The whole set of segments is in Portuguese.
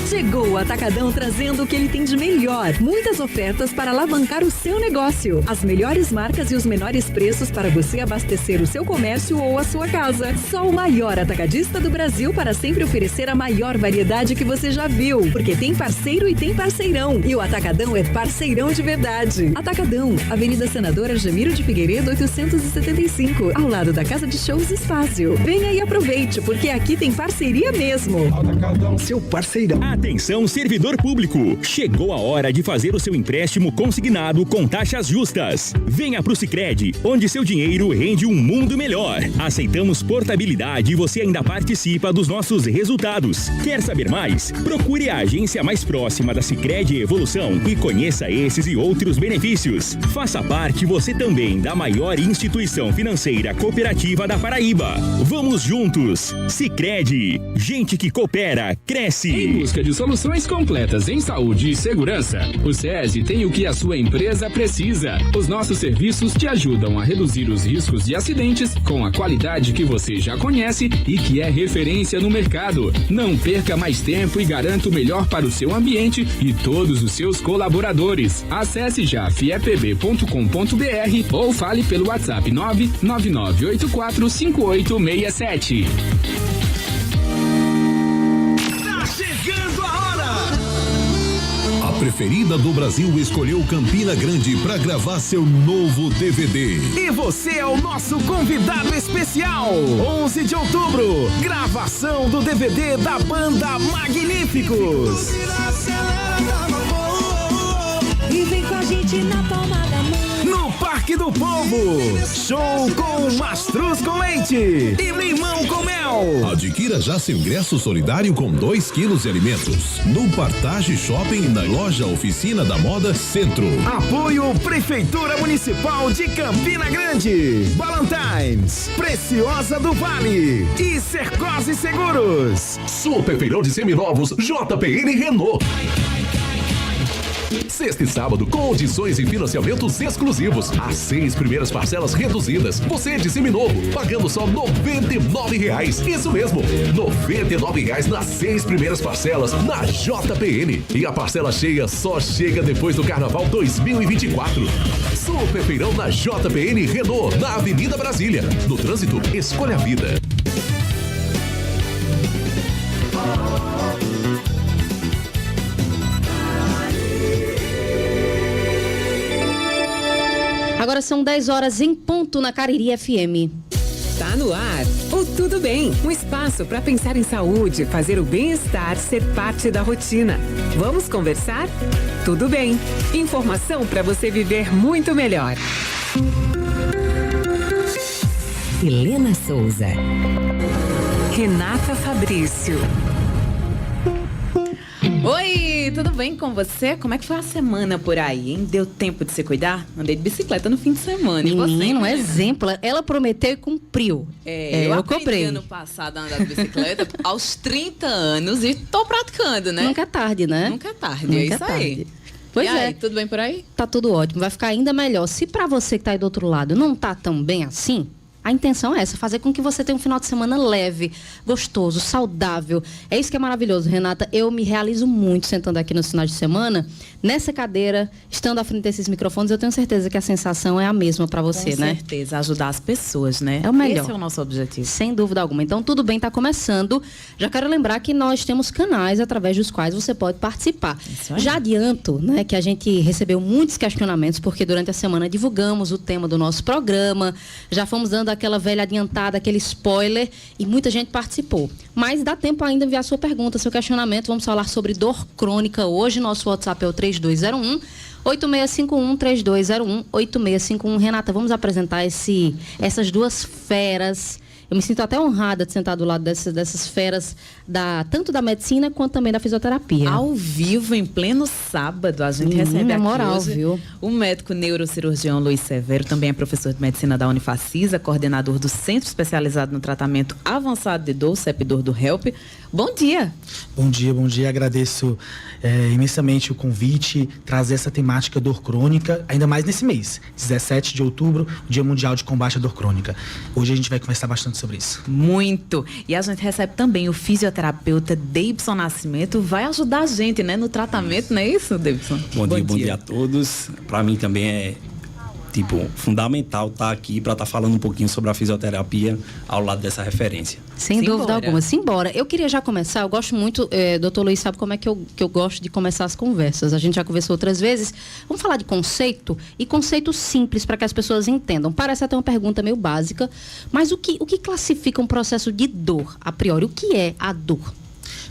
Chegou o Atacadão trazendo o que ele tem de melhor. Muitas ofertas para alavancar o seu negócio. As melhores marcas e os menores preços para você abastecer o seu comércio ou a sua casa. Só o maior atacadista do Brasil para sempre oferecer a maior variedade que você já viu. Porque tem parceiro e tem parceirão. E o Atacadão é parceirão de verdade. Atacadão, Avenida Senadora Jamiro de Figueiredo, 875, ao lado da Casa de Shows Espaço. Venha e aproveite, porque aqui tem parceria mesmo. Atacadão, seu parceirão. Atenção, servidor público. Chegou a hora de fazer o seu empréstimo consignado com taxas justas. Venha pro Sicredi, onde seu dinheiro rende um mundo melhor. Aceitamos portabilidade e você ainda participa dos nossos resultados. Quer saber mais? Procure a agência mais próxima da Sicredi Evolução e conheça esses e outros benefícios. Faça parte você também da maior instituição financeira cooperativa da Paraíba. Vamos juntos. Sicredi, gente que coopera, cresce. Em busca de soluções completas em saúde e segurança, o SESI tem o que a sua empresa precisa. Os nossos serviços te ajudam a reduzir os riscos de acidentes com a qualidade que você já conhece e que é referência no mercado. Não perca mais tempo e garanta o melhor para o seu ambiente e todos os seus colaboradores. Acesse já fiepb.com.br ou fale pelo WhatsApp 999845867. Tá chegando a hora! A preferida do Brasil escolheu Campina Grande para gravar seu novo DVD. E você é o nosso convidado especial. 11 de outubro, gravação do DVD da banda Magníficos. E vem com a gente na palma da mão. No Parque do Povo, show com mastruz com leite e limão com mel. Adquira já seu ingresso solidário com 2 quilos de alimentos no Partage Shopping e na loja Oficina da Moda Centro. Apoio Prefeitura Municipal de Campina Grande, Ballantines, Preciosa do Vale e Cercose Seguros. Super feirão de seminovos JPN Renault. Sexta e sábado, condições e financiamentos exclusivos. As 6 primeiras parcelas reduzidas. Você de seminovo, pagando só R$ 99. Isso mesmo, R$ 99 nas 6 primeiras parcelas na JPN. E a parcela cheia só chega depois do Carnaval 2024. Super feirão na JPN Renault, na Avenida Brasília. No trânsito, escolha a vida. Agora são 10 horas em ponto na Cariri FM. Tá no ar o Tudo Bem, um espaço para pensar em saúde, fazer o bem-estar ser parte da rotina. Vamos conversar? Tudo bem. Informação para você viver muito melhor. Helena Souza. Renata Fabrício. Oi, tudo bem com você? Como é que foi a semana por aí, hein? Deu tempo de se cuidar? Andei de bicicleta no fim de semana. Menino, exemplo. Ela prometeu e cumpriu. Eu comprei ano passado a andar de bicicleta aos 30 anos e tô praticando, né? Nunca é tarde, né? Nunca é tarde, é isso aí. Pois e é. Aí, tudo bem por aí? Tá tudo ótimo, vai ficar ainda melhor. Se pra você que tá aí do outro lado não tá tão bem assim, a intenção é essa, fazer com que você tenha um final de semana leve, gostoso, saudável. É isso que é maravilhoso, Renata. Eu me realizo muito sentando aqui nos finais de semana, nessa cadeira, estando à frente desses microfones. Eu tenho certeza que a sensação é a mesma para você, né? Com certeza, ajudar as pessoas, né? É o melhor. Esse é o nosso objetivo. Sem dúvida alguma. Então, tudo bem, tá começando. Já quero lembrar que nós temos canais através dos quais você pode participar. Já adianto, né, que a gente recebeu muitos questionamentos, porque durante a semana divulgamos o tema do nosso programa, já fomos dando aquela velha adiantada, aquele spoiler, e muita gente participou. Mas dá tempo ainda de enviar sua pergunta, seu questionamento. Vamos falar sobre dor crônica hoje. Nosso WhatsApp é o 3201 8651 3201 8651. Renata, vamos apresentar essas duas feras. Eu me sinto até honrada de sentar do lado dessas feras, tanto da medicina quanto também da fisioterapia. Ao vivo, em pleno sábado, a gente recebe aqui moral, hoje viu? O médico neurocirurgião Luiz Severo, também é professor de medicina da Unifacisa, coordenador do Centro Especializado no Tratamento Avançado de Dor, CEP-Dor do HELP. Bom dia! Bom dia. Agradeço imensamente o convite, trazer essa temática dor crônica, ainda mais nesse mês, 17 de outubro, Dia Mundial de Combate à Dor Crônica. Hoje a gente vai conversar bastante sobre isso. Muito. E a gente recebe também o fisioterapeuta Deibson Nascimento, vai ajudar a gente, né, no tratamento, não é isso, Deibson? Bom dia a todos. Para mim também é fundamental estar aqui para estar falando um pouquinho sobre a fisioterapia ao lado dessa referência. Sem dúvida alguma. Simbora. Eu queria já começar, eu gosto muito, doutor Luiz sabe como é que eu gosto de começar as conversas. A gente já conversou outras vezes. Vamos falar de conceito e conceito simples para que as pessoas entendam. Parece até uma pergunta meio básica, mas o que classifica um processo de dor, a priori? O que é a dor?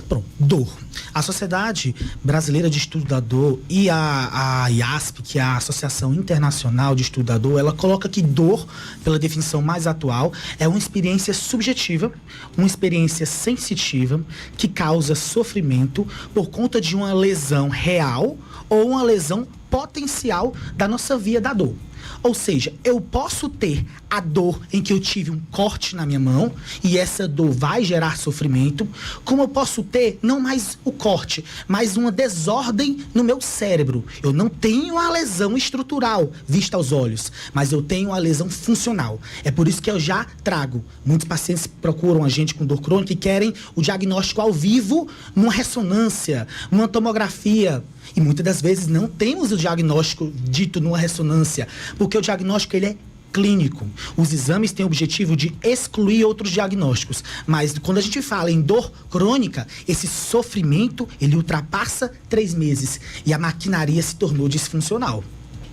Pronto, dor. A Sociedade Brasileira de Estudo da Dor e a IASP, que é a Associação Internacional de Estudo da Dor, ela coloca que dor, pela definição mais atual, é uma experiência subjetiva, uma experiência sensitiva que causa sofrimento por conta de uma lesão real ou uma lesão potencial da nossa via da dor. Ou seja, eu posso ter a dor em que eu tive um corte na minha mão e essa dor vai gerar sofrimento, como eu posso ter não mais o corte, mas uma desordem no meu cérebro. Eu não tenho a lesão estrutural vista aos olhos, mas eu tenho a lesão funcional. É por isso que eu já trago. Muitos pacientes procuram a gente com dor crônica e querem o diagnóstico ao vivo, numa ressonância, numa tomografia. E muitas das vezes não temos o diagnóstico dito numa ressonância, porque o diagnóstico ele é clínico. Os exames têm o objetivo de excluir outros diagnósticos. Mas quando a gente fala em dor crônica, esse sofrimento, ele ultrapassa 3 meses. E a maquinaria se tornou disfuncional.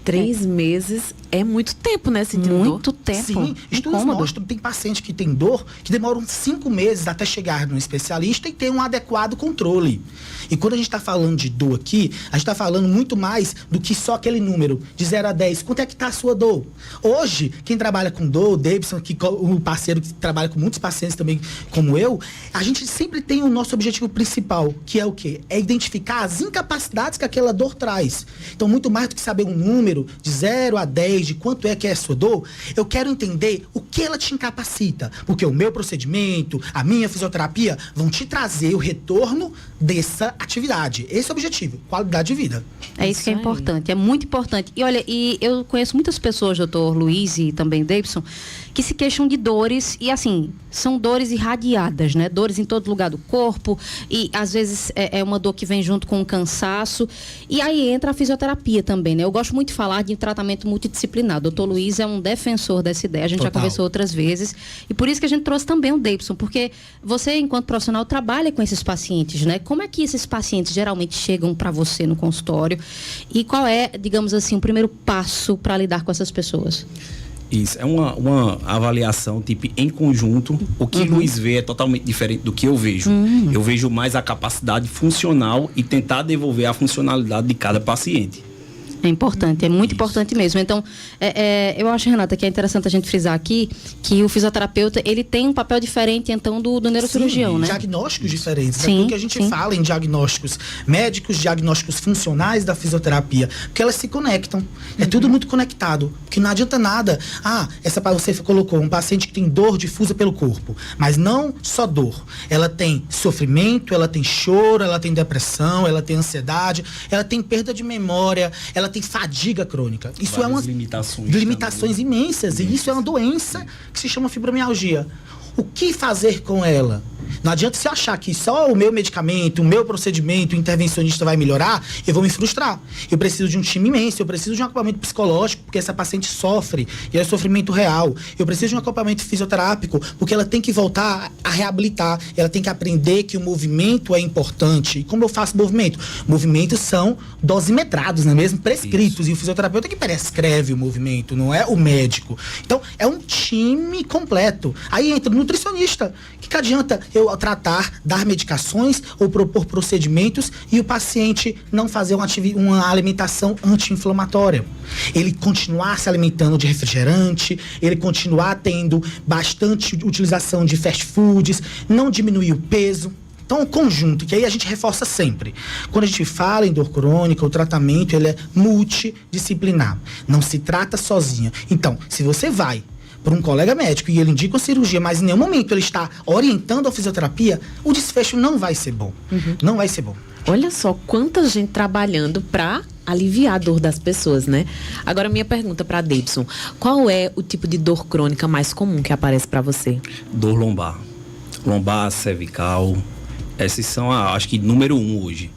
3 meses é muito tempo, né? Sentindo muito dor. tempo. Sim, estudos mostram que tem paciente que tem dor que demoram 5 meses até chegar num especialista e ter um adequado controle. E quando a gente está falando de dor aqui, a gente está falando muito mais do que só aquele número de 0 a 10. Quanto é que está a sua dor? Hoje, quem trabalha com dor, o Davidson, o parceiro que trabalha com muitos pacientes também, como eu, a gente sempre tem o nosso objetivo principal, que é o quê? É identificar as incapacidades que aquela dor traz. Então, muito mais do que saber um número de 0 a 10, de quanto é que é a sua dor, eu quero entender o que ela te incapacita. Porque o meu procedimento, a minha fisioterapia, vão te trazer o retorno dessa atividade. Esse é o objetivo, qualidade de vida. É isso que é importante, é muito importante. E olha, eu conheço muitas pessoas, doutor Luiz e também Davidson, que se queixam de dores e assim, são dores irradiadas, né? Dores em todo lugar do corpo e às vezes é uma dor que vem junto com um cansaço. E aí entra a fisioterapia também, né? Eu gosto muito de falar de tratamento multidisciplinar. O doutor Luiz é um defensor dessa ideia, a gente já conversou outras vezes. E por isso que a gente trouxe também o Davidson, porque você, enquanto profissional, trabalha com esses pacientes, né? Como é que esses pacientes geralmente chegam para você no consultório? E qual é, digamos assim, o primeiro passo para lidar com essas pessoas? Isso, é uma avaliação, tipo, em conjunto. O que Luiz vê é totalmente diferente do que eu vejo. Eu vejo mais a capacidade funcional e tentar devolver a funcionalidade de cada paciente. É importante, é muito importante mesmo. Então, eu acho, Renata, que é interessante a gente frisar aqui que o fisioterapeuta, ele tem um papel diferente, então, do neurocirurgião, né? Diagnósticos diferentes. Sim, é tudo que a gente fala em diagnósticos médicos, diagnósticos funcionais da fisioterapia, porque elas se conectam. É tudo muito conectado. Porque não adianta nada. Você colocou um paciente que tem dor difusa pelo corpo, mas não só dor. Ela tem sofrimento, ela tem choro, ela tem depressão, ela tem ansiedade, ela tem perda de memória, ela tem fadiga crônica. Isso é uma limitações imensas. E isso é uma doença que se chama fibromialgia. O que fazer com ela? Não adianta você achar que só o meu medicamento, o meu procedimento, o intervencionista vai melhorar, eu vou me frustrar. Eu preciso de um time imenso, eu preciso de um acompanhamento psicológico, porque essa paciente sofre, e é sofrimento real. Eu preciso de um acompanhamento fisioterápico, porque ela tem que voltar a reabilitar, ela tem que aprender que o movimento é importante. E como eu faço movimento? Movimentos são dosimetrados, não é mesmo? Prescritos. Isso. E o fisioterapeuta que prescreve o movimento, não é o médico. Então, é um time completo. Aí entra o nutricionista. O que adianta eu tratar, dar medicações ou propor procedimentos e o paciente não fazer uma alimentação anti-inflamatória? Ele continuar se alimentando de refrigerante, ele continuar tendo bastante utilização de fast foods, não diminuir o peso. Então, o conjunto, que aí a gente reforça sempre. Quando a gente fala em dor crônica, o tratamento ele é multidisciplinar. Não se trata sozinho. Então, se você vai para um colega médico e ele indica uma cirurgia, mas em nenhum momento ele está orientando a fisioterapia, o desfecho não vai ser bom. Não vai ser bom. Olha só quanta gente trabalhando para aliviar a dor das pessoas, né? Agora, minha pergunta para Davidson, qual é o tipo de dor crônica mais comum que aparece para você? Dor lombar. Lombar, cervical. Esses são, acho que, número 1 hoje.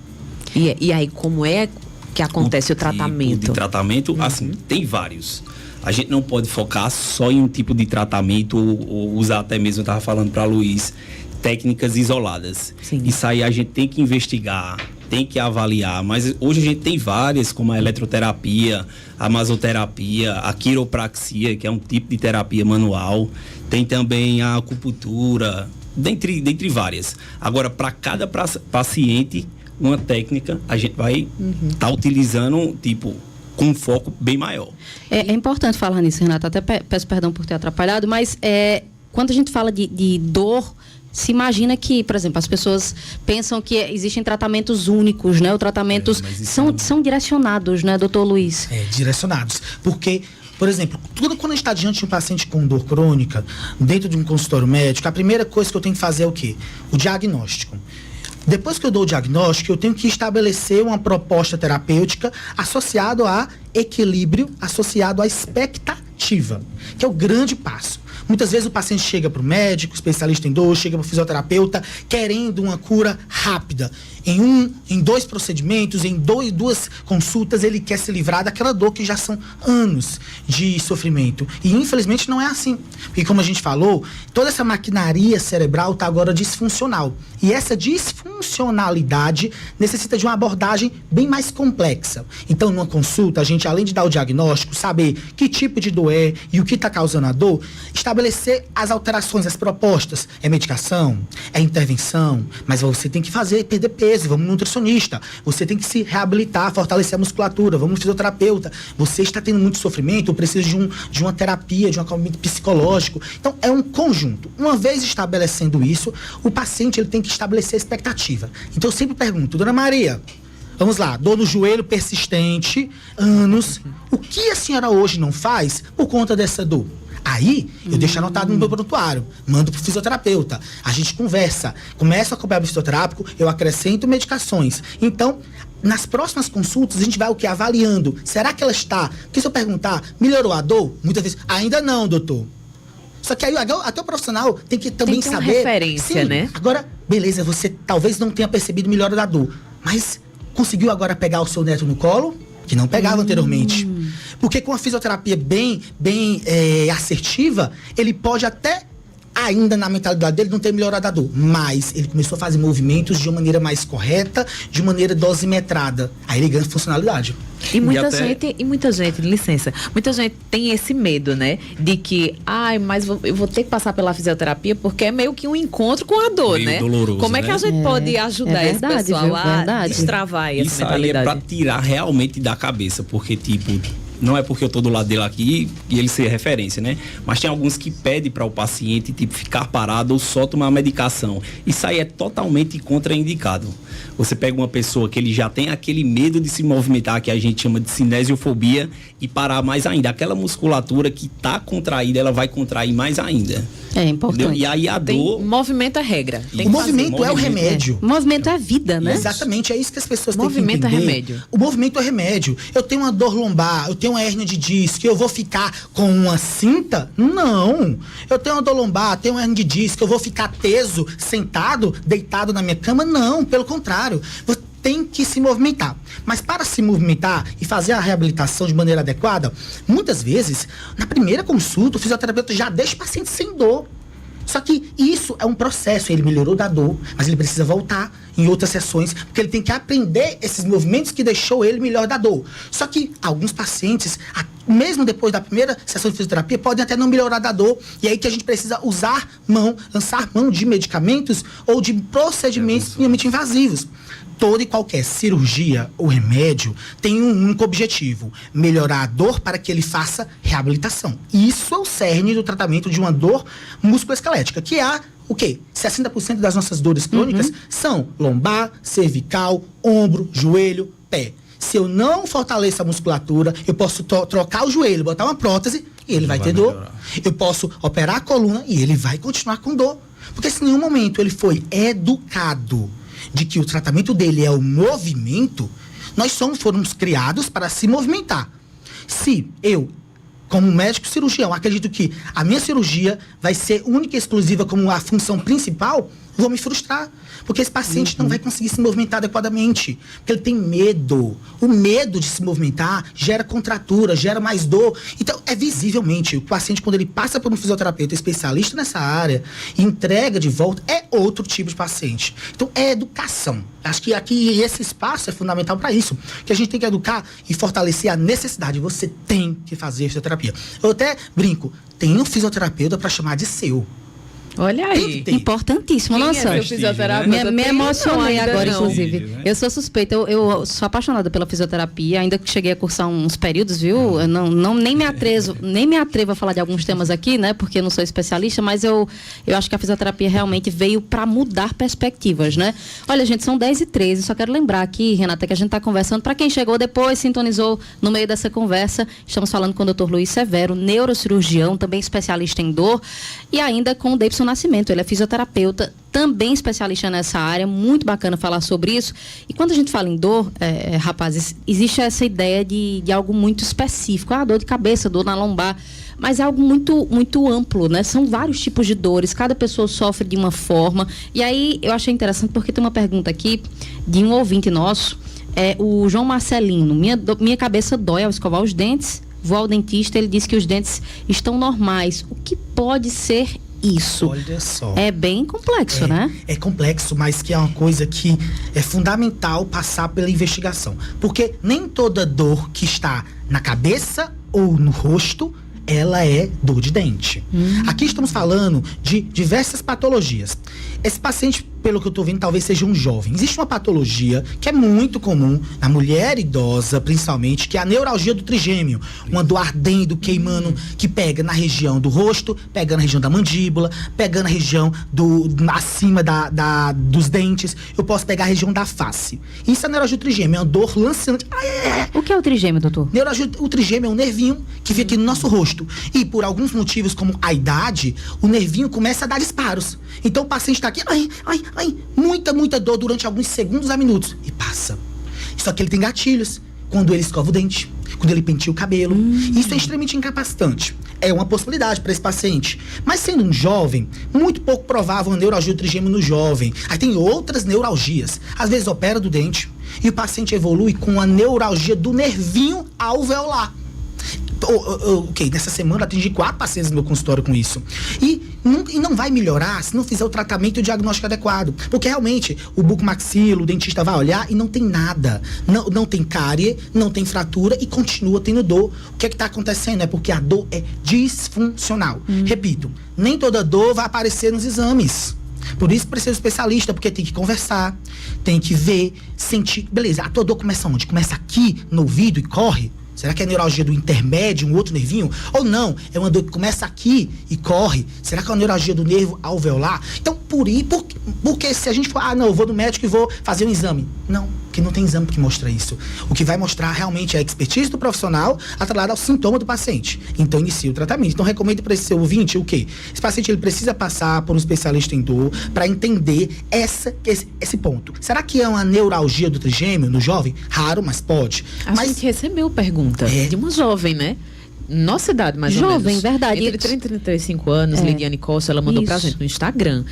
E aí, como é que acontece o tratamento? Tipo de tratamento, assim, tem vários. A gente não pode focar só em um tipo de tratamento ou usar até mesmo, eu estava falando para Luiz, técnicas isoladas. Sim. Isso aí a gente tem que investigar, tem que avaliar, mas hoje a gente tem várias, como a eletroterapia, a masoterapia, a quiropraxia, que é um tipo de terapia manual, tem também a acupuntura, dentre várias. Agora, para cada paciente, uma técnica, a gente vai estar utilizando, tipo, com um foco bem maior. É importante falar nisso, Renata, até peço perdão por ter atrapalhado, mas quando a gente fala de dor, se imagina que, por exemplo, as pessoas pensam que existem tratamentos únicos, né? Os tratamentos são direcionados, né, doutor Luiz? Direcionados, porque... Por exemplo, quando a gente está diante de um paciente com dor crônica, dentro de um consultório médico, a primeira coisa que eu tenho que fazer é o quê? O diagnóstico. Depois que eu dou o diagnóstico, eu tenho que estabelecer uma proposta terapêutica associado a equilíbrio, associado à expectativa, que é o grande passo. Muitas vezes o paciente chega para o médico, especialista em dor, chega para o fisioterapeuta, querendo uma cura rápida. Em 2 procedimentos, em duas consultas, ele quer se livrar daquela dor que já são anos de sofrimento. E infelizmente não é assim. Porque como a gente falou, toda essa maquinaria cerebral está agora disfuncional. E essa disfuncionalidade necessita de uma abordagem bem mais complexa. Então, numa consulta, a gente, além de dar o diagnóstico, saber que tipo de dor é e o que está causando a dor, estabelecer as alterações, as propostas. É medicação? É intervenção? Mas você tem que perder peso, vamos no nutricionista. Você tem que se reabilitar, fortalecer a musculatura, vamos no fisioterapeuta. Você está tendo muito sofrimento, precisa de uma terapia, de um acompanhamento psicológico. Então, é um conjunto. Uma vez estabelecendo isso, o paciente ele tem que estabelecer a expectativa. Então, eu sempre pergunto, dona Maria, vamos lá, dor no joelho persistente, anos. O que a senhora hoje não faz por conta dessa dor? Aí, eu deixo anotado no meu prontuário, mando pro fisioterapeuta, a gente conversa, começa a acompanhar o fisioterápico, eu acrescento medicações. Então, nas próximas consultas, a gente vai o quê? Avaliando. Será que ela está? Porque se eu perguntar, melhorou a dor? Muitas vezes, ainda não, doutor. Só que aí até o profissional tem que também saber... Tem referência, sim, né? Agora, beleza, você talvez não tenha percebido melhora da dor, mas conseguiu agora pegar o seu neto no colo? Que não pegava anteriormente. Porque com a fisioterapia bem assertiva, ele pode até, ainda na mentalidade dele, não ter melhorado a dor. Mas ele começou a fazer movimentos de uma maneira mais correta, de maneira dosimetrada. Aí ele ganha funcionalidade. E muita gente, licença, muita gente tem esse medo, né? De que, mas eu vou ter que passar pela fisioterapia porque é meio que um encontro com a dor, meio né? doloroso, como é que a gente pode ajudar esse pessoal a destravar essa Isso mentalidade? Aí é pra tirar realmente da cabeça, porque não é porque eu tô do lado dele aqui e ele ser referência, né? Mas tem alguns que pedem para o paciente, ficar parado ou só tomar medicação. Isso aí é totalmente contraindicado. Você pega uma pessoa que ele já tem aquele medo de se movimentar, que a gente chama de cinesiofobia, e parar mais ainda. Aquela musculatura que tá contraída, ela vai contrair mais ainda. É importante. Entendeu? E aí a dor... Movimento é regra. O movimento é o remédio. O movimento é vida, né? Exatamente, é isso que as pessoas têm que Movimento entender. é remédio. O movimento é remédio. Eu tenho uma dor lombar, eu tenho uma hérnia de disco, eu vou ficar com uma cinta? Não. Eu tenho uma dor lombar, tenho uma hérnia de disco, eu vou ficar teso, sentado, deitado na minha cama? Não, pelo contrário. Você tem que se movimentar. Mas para se movimentar e fazer a reabilitação de maneira adequada, muitas vezes, na primeira consulta, o fisioterapeuta já deixa o paciente sem dor. Só que isso é um processo, ele melhorou da dor, mas ele precisa voltar em outras sessões, porque ele tem que aprender esses movimentos que deixou ele melhor da dor. Só que alguns pacientes, mesmo depois da primeira sessão de fisioterapia, podem até não melhorar da dor, e aí que a gente precisa lançar mão de medicamentos ou de procedimentos minimamente invasivos. Toda e qualquer cirurgia ou remédio tem um único objetivo: melhorar a dor para que ele faça reabilitação. Isso é o cerne do tratamento de uma dor musculoesquelética, que é o quê? 60% das nossas dores crônicas são lombar, cervical, ombro, joelho, pé. Se eu não fortaleço a musculatura, eu posso trocar o joelho, botar uma prótese e ele vai ter dor. Eu posso operar a coluna e ele vai continuar com dor. Porque se em nenhum momento ele foi educado de que o tratamento dele é o movimento, nós fomos criados para se movimentar. Se eu, como médico cirurgião, acredito que a minha cirurgia vai ser única e exclusiva como a função principal, vou me frustrar. Porque esse paciente não vai conseguir se movimentar adequadamente. Porque ele tem medo. O medo de se movimentar gera contratura, gera mais dor. Então, visivelmente, o paciente, quando ele passa por um fisioterapeuta especialista nessa área, entrega de volta, é outro tipo de paciente. Então, é educação. Acho que aqui esse espaço é fundamental para isso. Que a gente tem que educar e fortalecer a necessidade. Você tem que fazer fisioterapia. Eu até brinco, tem um fisioterapeuta para chamar de seu. Olha aí. Importantíssimo. Quem nossa. é seu fisioterapeuta? Me emocionei agora, não. inclusive. Eu sou suspeita. Eu sou apaixonada pela fisioterapia, ainda que cheguei a cursar uns períodos, viu? Eu nem me atrevo a falar de alguns temas aqui, né? Porque eu não sou especialista, mas eu acho que a fisioterapia realmente veio para mudar perspectivas, né? Olha, gente, são 10h13. Só quero lembrar aqui, Renata, que a gente está conversando. Para quem chegou depois, sintonizou no meio dessa conversa, estamos falando com o Dr. Luiz Severo, neurocirurgião, também especialista em dor, e ainda com o Davidson Nascimento. Ele é fisioterapeuta, também especialista nessa área, muito bacana falar sobre isso. E quando a gente fala em dor, rapazes, existe essa ideia de algo muito específico. Dor de cabeça, dor na lombar, mas é algo muito, muito amplo, né? São vários tipos de dores, cada pessoa sofre de uma forma. E aí eu achei interessante porque tem uma pergunta aqui de um ouvinte nosso, o João Marcelino. Minha cabeça dói ao escovar os dentes, vou ao dentista, ele disse que os dentes estão normais. O que pode ser isso? Olha só. É bem complexo, né? É complexo, mas que é uma coisa que é fundamental passar pela investigação. Porque nem toda dor que está na cabeça ou no rosto, ela é dor de dente. Aqui estamos falando de diversas patologias. Esse paciente, pelo que eu estou vendo, talvez seja um jovem. Existe uma patologia que é muito comum na mulher idosa, principalmente, que é a neuralgia do trigêmeo. Uma dor ardendo, queimando, que pega na região do rosto, pega na região da mandíbula, pega na região acima dos dentes. Eu posso pegar a região da face. Isso é a neuralgia do trigêmeo, é uma dor lancinante. O que é o trigêmeo, doutor? O trigêmeo é um nervinho que fica aqui no nosso rosto. E por alguns motivos, como a idade, o nervinho começa a dar disparos. Então o paciente está aqui, muita dor durante alguns segundos a minutos. E passa. Só que ele tem gatilhos. Quando ele escova o dente, quando ele penteia o cabelo. Isso é extremamente incapacitante. É uma possibilidade para esse paciente. Mas sendo um jovem, muito pouco provável uma neuralgia do trigêmeo no jovem. Aí tem outras neuralgias. Às vezes opera do dente e o paciente evolui com a neuralgia do nervinho alveolar. Nessa semana eu atendi 4 pacientes no meu consultório com isso. E não vai melhorar se não fizer o tratamento e o diagnóstico adequado. Porque realmente o bucomaxilo, o dentista vai olhar e não tem nada. Não tem cárie, não tem fratura e continua tendo dor. O que é que está acontecendo? É porque a dor é disfuncional. Repito, nem toda dor vai aparecer nos exames. Por isso precisa de especialista, porque tem que conversar, tem que ver, sentir. Beleza, a tua dor começa onde? Começa aqui no ouvido e corre? Será que é a neuralgia do intermédio, um outro nervinho? Ou não, é uma dor que começa aqui e corre? Será que é a neuralgia do nervo alveolar? Então, porque se a gente for, eu vou no médico e vou fazer um exame. Não, porque não tem exame que mostra isso. O que vai mostrar realmente é a expertise do profissional atrelada ao sintoma do paciente. Então, inicia o tratamento. Então, recomendo para esse seu ouvinte o quê? Esse paciente ele precisa passar por um especialista em dor para entender esse ponto. Será que é uma neuralgia do trigêmeo no jovem? Raro, mas pode. A gente recebeu pergunta de uma jovem, né? Nossa idade, mais ou menos. Jovem, verdade. Entre 30 e 35 anos, Lidiane Costa, ela mandou pra gente no Instagram.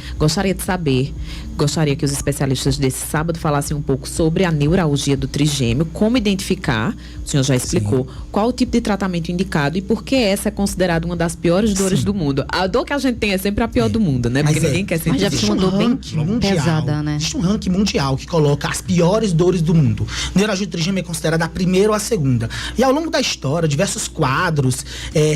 Gostaria que os especialistas desse sábado falassem um pouco sobre a neuralgia do trigêmeo, como identificar, o senhor já explicou, qual o tipo de tratamento indicado e por que essa é considerada uma das piores dores do mundo. A dor que a gente tem é sempre a pior do mundo, né? Porque ninguém quer sentir. Mas já existe um ranking mundial, pesada, né? Existe um ranking mundial que coloca as piores dores do mundo. Neuralgia do trigêmeo é considerada a primeira ou a segunda. E ao longo da história, diversos quadros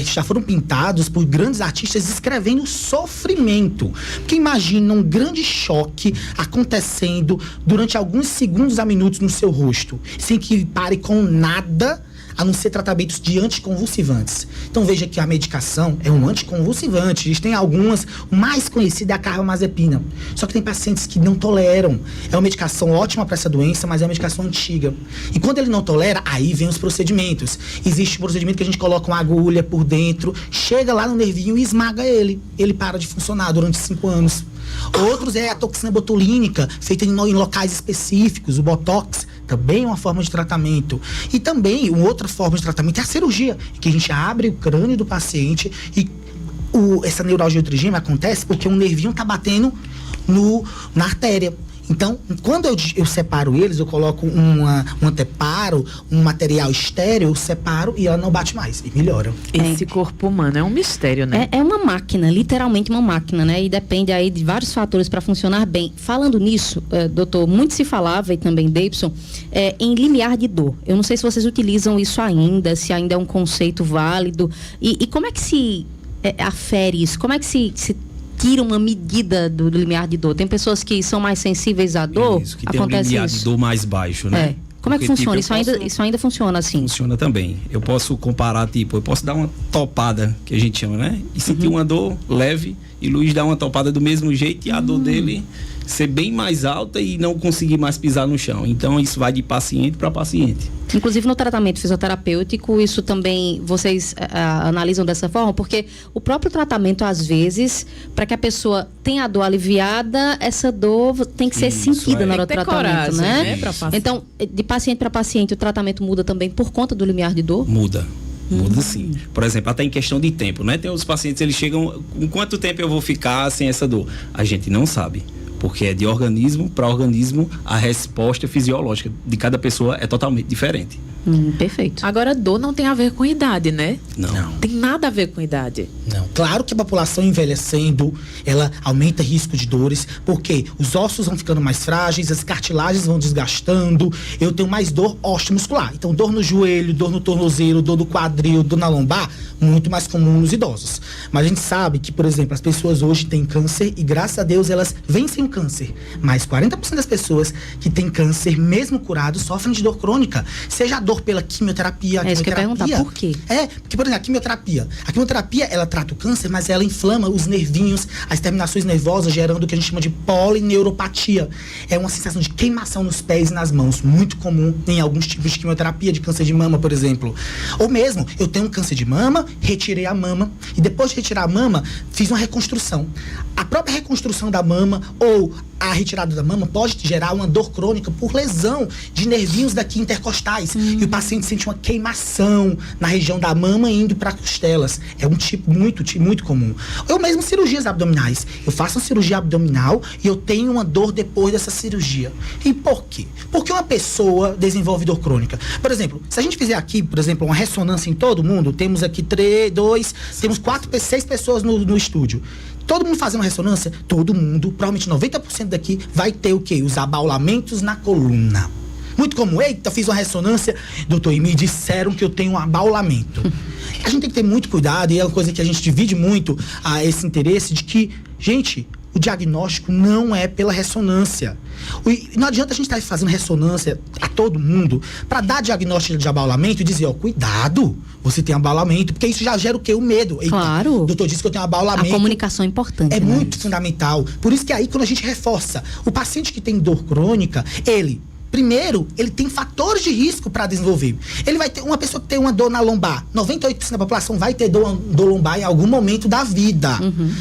já foram pintados por grandes artistas descrevendo o sofrimento. Porque imagina um grande choque acontecendo durante alguns segundos a minutos no seu rosto, sem que pare com nada a não ser tratamentos de anticonvulsivantes. Então veja que a medicação é um anticonvulsivante. Existem algumas, o mais conhecido é a carbamazepina. Só que tem pacientes que não toleram. É uma medicação ótima para essa doença, mas é uma medicação antiga. E quando ele não tolera, aí vem os procedimentos. Existe um procedimento que a gente coloca uma agulha por dentro, chega lá no nervinho e esmaga ele. Ele para de funcionar durante 5 anos. Outros é a toxina botulínica, feita em locais específicos, o botox, também é uma forma de tratamento. E também, uma outra forma de tratamento é a cirurgia, que a gente abre o crânio do paciente e essa neuralgia do trigêmeo acontece porque um nervinho está batendo na artéria. Então, quando eu separo eles, eu coloco um anteparo, um material estéreo, eu separo e ela não bate mais, e melhora. Esse corpo humano é um mistério, né? É uma máquina, literalmente uma máquina, né? E depende aí de vários fatores para funcionar bem. Falando nisso, doutor, muito se falava, e também Davidson, em limiar de dor. Eu não sei se vocês utilizam isso ainda, se ainda é um conceito válido. E como é que se afere isso? Como é que se tira uma medida do limiar de dor? Tem pessoas que são mais sensíveis à dor? Isso, que tem um limiar de dor mais baixo, né? Como é que funciona? Isso ainda funciona assim? Funciona também. Eu posso comparar, eu posso dar uma topada, que a gente chama, né? E sentir uma dor leve, e Luiz dá uma topada do mesmo jeito e a dor dele ser bem mais alta e não conseguir mais pisar no chão. Então, isso vai de paciente para paciente. Inclusive, no tratamento fisioterapêutico, isso também vocês analisam dessa forma? Porque o próprio tratamento, às vezes, para que a pessoa tenha a dor aliviada, essa dor tem que ser sentida na hora do tratamento, coragem, né? Então, de paciente para paciente, o tratamento muda também por conta do limiar de dor? Muda sim. Por exemplo, até em questão de tempo, né? Tem os pacientes, eles chegam, com quanto tempo eu vou ficar sem essa dor? A gente não sabe. Porque é de organismo para organismo, a resposta fisiológica de cada pessoa é totalmente diferente. Perfeito. Agora, dor não tem a ver com idade, né? Não. Tem nada a ver com idade. Não. Claro que a população envelhecendo, ela aumenta risco de dores, porque os ossos vão ficando mais frágeis, as cartilagens vão desgastando, eu tenho mais dor osteomuscular. Então, dor no joelho, dor no tornozelo, dor no quadril, dor na lombar, muito mais comum nos idosos. Mas a gente sabe que, por exemplo, as pessoas hoje têm câncer e, graças a Deus, elas vencem o câncer. Mas 40% das pessoas que têm câncer, mesmo curados, sofrem de dor crônica. Seja a dor pela quimioterapia, isso que eu ia perguntar, por quê? Porque, por exemplo, a quimioterapia, ela trata o câncer, mas ela inflama os nervinhos, as terminações nervosas, gerando o que a gente chama de polineuropatia. É uma sensação de queimação nos pés e nas mãos, muito comum em alguns tipos de quimioterapia, de câncer de mama, por exemplo. Ou mesmo, eu tenho um câncer de mama, retirei a mama, e depois de retirar a mama, fiz uma reconstrução. A própria reconstrução da mama ou a retirada da mama pode gerar uma dor crônica por lesão de nervinhos daqui intercostais. E o paciente sente uma queimação na região da mama indo para costelas. É um tipo muito comum. Ou mesmo cirurgias abdominais. Eu faço uma cirurgia abdominal e eu tenho uma dor depois dessa cirurgia. E por quê? Porque uma pessoa desenvolve dor crônica. Por exemplo, se a gente fizer aqui, por exemplo, uma ressonância em todo mundo, temos aqui 6 pessoas no estúdio. Todo mundo fazendo ressonância, todo mundo, provavelmente 90% daqui, vai ter o quê? Os abaulamentos na coluna. Muito comum. Eita, fiz uma ressonância, doutor, e me disseram que eu tenho um abaulamento. A gente tem que ter muito cuidado, e é uma coisa que a gente divide muito esse interesse de que, gente, o diagnóstico não é pela ressonância. Não adianta a gente estar fazendo ressonância a todo mundo para dar diagnóstico de abaulamento e dizer, cuidado, você tem abaulamento, porque isso já gera o quê? O medo. Eita, claro. O doutor disse que eu tenho abaulamento. A comunicação é importante. É muito fundamental. Por isso que aí, quando a gente reforça, o paciente que tem dor crônica, primeiro, ele tem fatores de risco para desenvolver. Ele vai ter uma pessoa que tem uma dor na lombar. 98% da população vai ter dor lombar em algum momento da vida.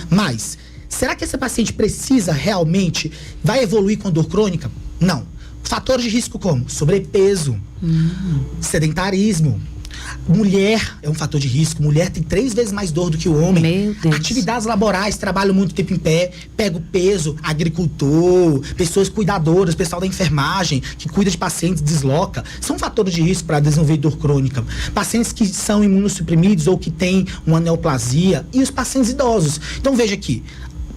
Mas, será que esse paciente vai evoluir com dor crônica? Não. Fatores de risco como? Sobrepeso, sedentarismo. Mulher é um fator de risco. Mulher tem 3 vezes mais dor do que o homem. Meu Deus. Atividades laborais, trabalho muito tempo em pé, pega o peso, agricultor, pessoas cuidadoras, pessoal da enfermagem, que cuida de pacientes, desloca. São fatores de risco para desenvolver dor crônica. Pacientes que são imunossuprimidos ou que têm uma neoplasia e os pacientes idosos. Então veja aqui,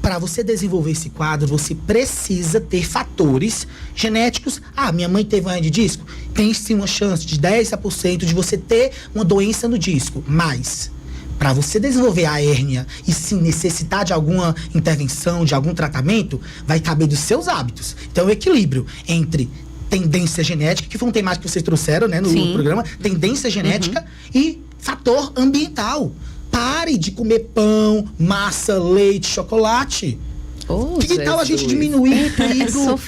para você desenvolver esse quadro, você precisa ter fatores genéticos. Minha mãe teve uma hernia de disco. Tem sim uma chance de 10% de você ter uma doença no disco. Mas, para você desenvolver a hérnia e se necessitar de alguma intervenção, de algum tratamento, vai caber dos seus hábitos. Então, o equilíbrio entre tendência genética, que foi um tema que vocês trouxeram, né, no programa, tendência genética e fator ambiental. Pare de comer pão, massa, leite, chocolate. Que tal a gente diminuir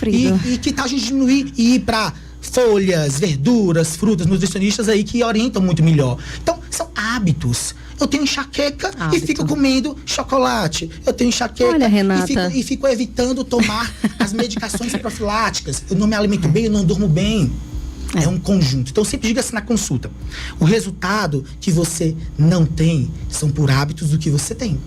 e que tal a gente diminuir e ir para folhas, verduras, frutas, nutricionistas aí que orientam muito melhor. Então, são hábitos. Eu tenho enxaqueca e fico comendo chocolate. Eu tenho enxaqueca. Olha, Renata. E fico evitando tomar as medicações profiláticas. Eu não me alimento bem, eu não durmo bem. É um conjunto. Então, sempre diga assim na consulta. O resultado que você não tem são por hábitos do que você tem.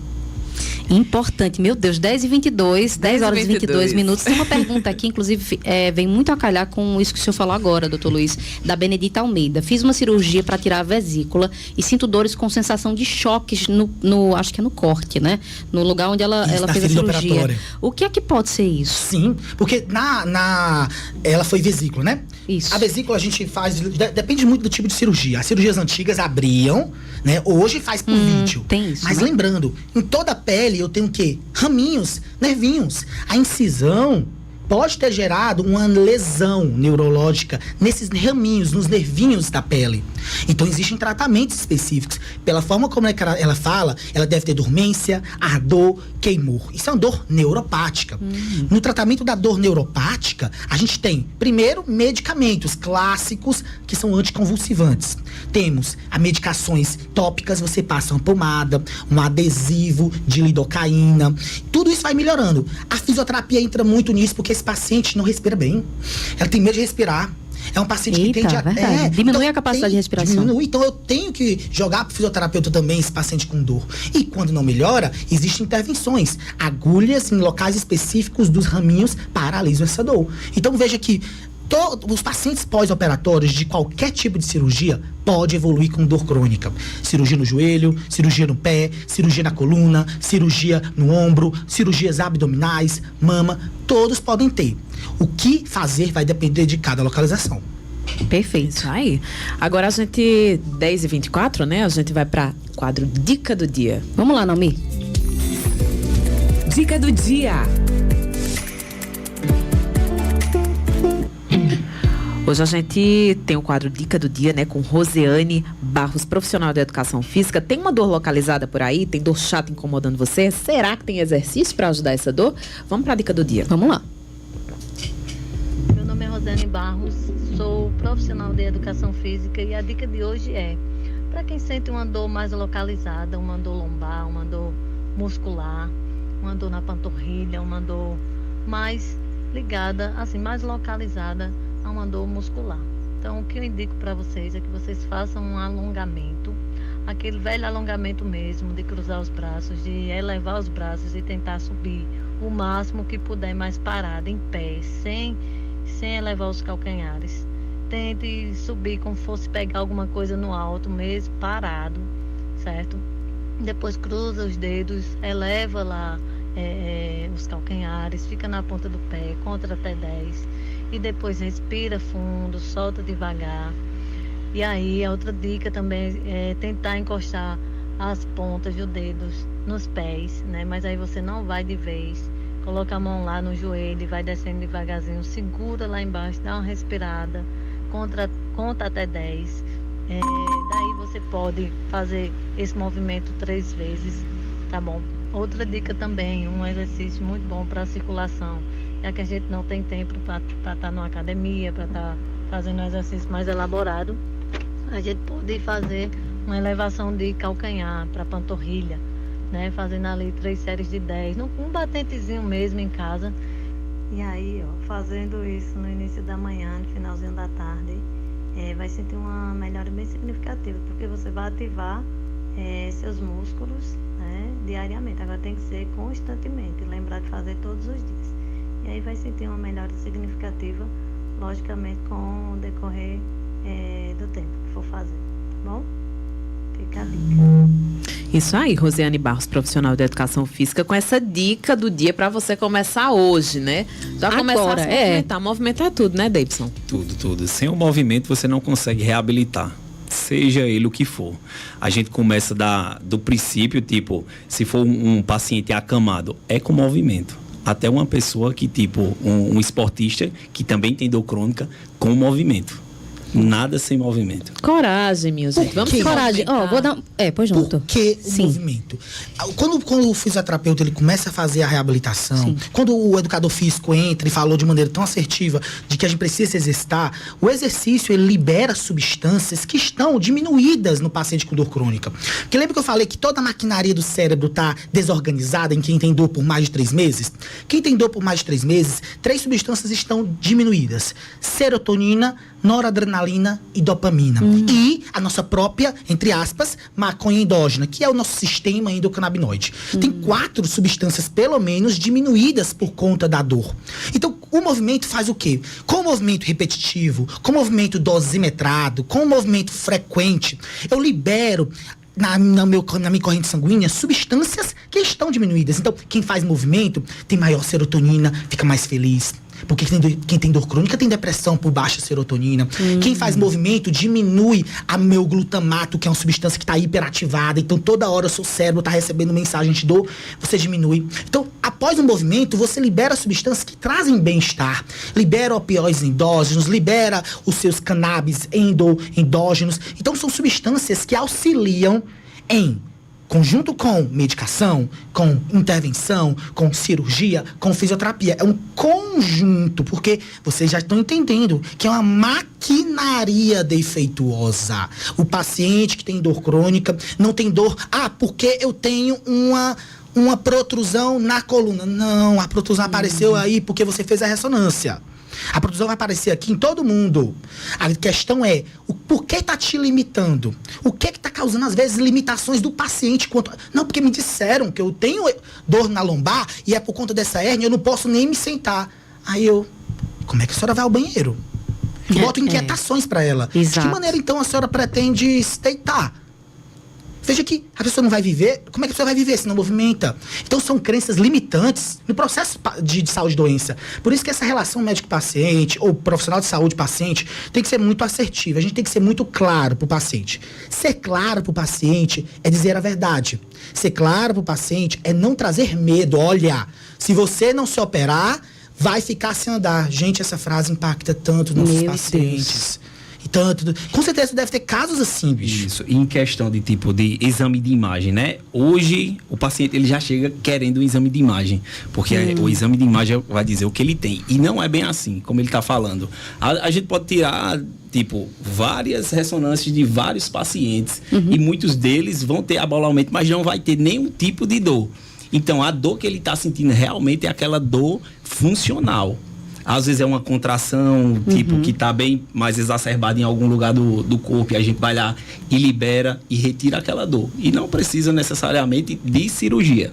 Importante, meu Deus, 10h22, 10 horas e 22 minutos. Tem uma pergunta aqui, inclusive, vem muito a calhar com isso que o senhor falou agora, doutor Luiz, da Benedita Almeida. Fiz uma cirurgia para tirar a vesícula e sinto dores com sensação de choques acho que é no corte, né? No lugar onde ela fez a cirurgia. Operatória. O que é que pode ser isso? Sim, porque ela foi vesícula, né? Isso. A vesícula a gente faz, depende muito do tipo de cirurgia. As cirurgias antigas abriam, né? Hoje faz por vídeo. Tem isso, mas né? lembrando, em toda a pele eu tenho o quê? Raminhos, nervinhos. A incisão pode ter gerado uma lesão neurológica nesses raminhos, nos nervinhos da pele. Então existem tratamentos específicos. Pela forma como ela fala, ela deve ter dormência, ardor, queimor. Isso é uma dor neuropática. No tratamento da dor neuropática, a gente tem, primeiro, medicamentos clássicos que são anticonvulsivantes. Temos as medicações tópicas, você passa uma pomada, um adesivo de lidocaína. Tudo isso vai melhorando. A fisioterapia entra muito nisso porque esse paciente não respira bem. Ela tem medo de respirar. É um paciente que tende a... diminui a capacidade de respiração. Então eu tenho que jogar pro fisioterapeuta também esse paciente com dor. E quando não melhora, existem intervenções. Agulhas em locais específicos dos raminhos paralisam essa dor. Então veja que os pacientes pós-operatórios de qualquer tipo de cirurgia pode evoluir com dor crônica. Cirurgia no joelho, cirurgia no pé, cirurgia na coluna, cirurgia no ombro, cirurgias abdominais, mama, todos podem ter. O que fazer vai depender de cada localização. Perfeito. Isso aí. Agora a gente, 10h24, né? A gente vai para quadro Dica do Dia. Vamos lá, Naomi. Dica do Dia. Hoje a gente tem o quadro Dica do Dia, né, com Rosiane Barros, profissional de educação física. Tem uma dor localizada por aí? Tem dor chata incomodando você? Será que tem exercício para ajudar essa dor? Vamos para a Dica do Dia. Vamos lá. Meu nome é Rosiane Barros, sou profissional de educação física e a dica de hoje é para quem sente uma dor mais localizada, uma dor lombar, uma dor muscular, uma dor na panturrilha, uma dor mais ligada, assim, mais localizada a uma dor muscular. Então, o que eu indico para vocês é que vocês façam um alongamento, aquele velho alongamento mesmo, de cruzar os braços, de elevar os braços e tentar subir o máximo que puder, mais parado, em pé, sem elevar os calcanhares. Tente subir como fosse pegar alguma coisa no alto mesmo, parado, certo? Depois cruza os dedos, eleva lá os calcanhares, fica na ponta do pé, conta até 10 e depois respira fundo, solta devagar. E aí a outra dica também é tentar encostar as pontas dos dedos nos pés, né? Mas aí você não vai de vez, coloca a mão lá no joelho e vai descendo devagarzinho, segura lá embaixo, dá uma respirada, conta até 10. Daí você pode fazer esse movimento 3 vezes, tá bom? Outra dica também, um exercício muito bom para a circulação, já que a gente não tem tempo para estar numa academia, para estar fazendo um exercício mais elaborado, a gente pode fazer uma elevação de calcanhar para panturrilha, né? Fazendo ali 3 séries de 10, um batentezinho mesmo em casa. E aí, ó, fazendo isso no início da manhã, no finalzinho da tarde, vai sentir uma melhora bem significativa, porque você vai ativar seus músculos, né, diariamente. Agora tem que ser constantemente, lembrar de fazer todos os dias. E aí vai sentir uma melhora significativa, logicamente, com o decorrer do tempo que for fazer, tá bom? Fica a dica. Isso aí, Rosiane Barros, profissional de educação física, com essa dica do dia para você começar hoje, né? Já começar a se movimentar. Movimentar é tudo, né, Davidson? Tudo. Sem o movimento você não consegue reabilitar, seja ele o que for. A gente começa do princípio, tipo, se for um paciente acamado, é com movimento. Até uma pessoa que, tipo, um esportista que também tem dor crônica com movimento. Nada sem movimento. Coragem, minha gente. Vamos que coragem. Vou dar. Pois não. Por que o movimento? Quando o fisioterapeuta ele começa a fazer a reabilitação, quando o educador físico entra e falou de maneira tão assertiva de que a gente precisa se exercitar, o exercício ele libera substâncias que estão diminuídas no paciente com dor crônica. Porque lembra que eu falei que toda a maquinaria do cérebro está desorganizada em quem tem dor por mais de 3 meses? Quem tem dor por mais de 3 meses, 3 substâncias estão diminuídas: serotonina, noradrenalina e dopamina. E a nossa própria, entre aspas, maconha endógena, que é o nosso sistema endocannabinoide. Tem 4 substâncias, pelo menos, diminuídas por conta da dor. Então, o movimento faz o quê? Com o movimento repetitivo, com o movimento dosimetrado, com o movimento frequente, eu libero na minha corrente sanguínea substâncias que estão diminuídas. Então, quem faz movimento tem maior serotonina, fica mais feliz. Porque quem tem dor crônica tem depressão por baixa serotonina. Quem faz movimento diminui a meu glutamato, que é uma substância que está hiperativada. Então, toda hora o seu cérebro está recebendo mensagem de dor, você diminui. Então, após o movimento, você libera substâncias que trazem bem-estar. Libera opioides endógenos, libera os seus cannabis endógenos. Então, são substâncias que auxiliam em conjunto com medicação, com intervenção, com cirurgia, com fisioterapia. É um conjunto, porque vocês já estão entendendo que é uma maquinaria defeituosa. O paciente que tem dor crônica não tem dor, porque eu tenho uma protrusão na coluna. Não, a protrusão apareceu aí porque você fez a ressonância. A protrusão vai aparecer aqui em todo mundo. A questão é, por que está te limitando? O que está causando, às vezes, limitações do paciente? Não, porque me disseram que eu tenho dor na lombar e é por conta dessa hérnia, eu não posso nem me sentar. Aí como é que a senhora vai ao banheiro? Eu boto inquietações para ela. Exato. De que maneira, então, a senhora pretende se deitar? Veja que a pessoa não vai viver. Como é que a pessoa vai viver se não movimenta? Então são crenças limitantes no processo de saúde e doença. Por isso que essa relação médico-paciente ou profissional de saúde-paciente tem que ser muito assertiva. A gente tem que ser muito claro para o paciente. Ser claro para o paciente é dizer a verdade. Ser claro para o paciente é não trazer medo. Olha, se você não se operar, vai ficar sem andar. Gente, essa frase impacta tanto nossos pacientes. Tanto. Com certeza deve ter casos assim, bicho. Isso. E em questão de tipo de exame de imagem, né? Hoje o paciente ele já chega querendo um exame de imagem, porque o exame de imagem vai dizer o que ele tem. E não é bem assim, como ele está falando. A gente pode tirar tipo várias ressonâncias de vários pacientes e muitos deles vão ter abaulamento, mas não vai ter nenhum tipo de dor. Então a dor que ele está sentindo realmente é aquela dor funcional. Às vezes é uma contração, tipo, que está bem mais exacerbada em algum lugar do corpo, e a gente vai lá e libera e retira aquela dor. E não precisa necessariamente de cirurgia.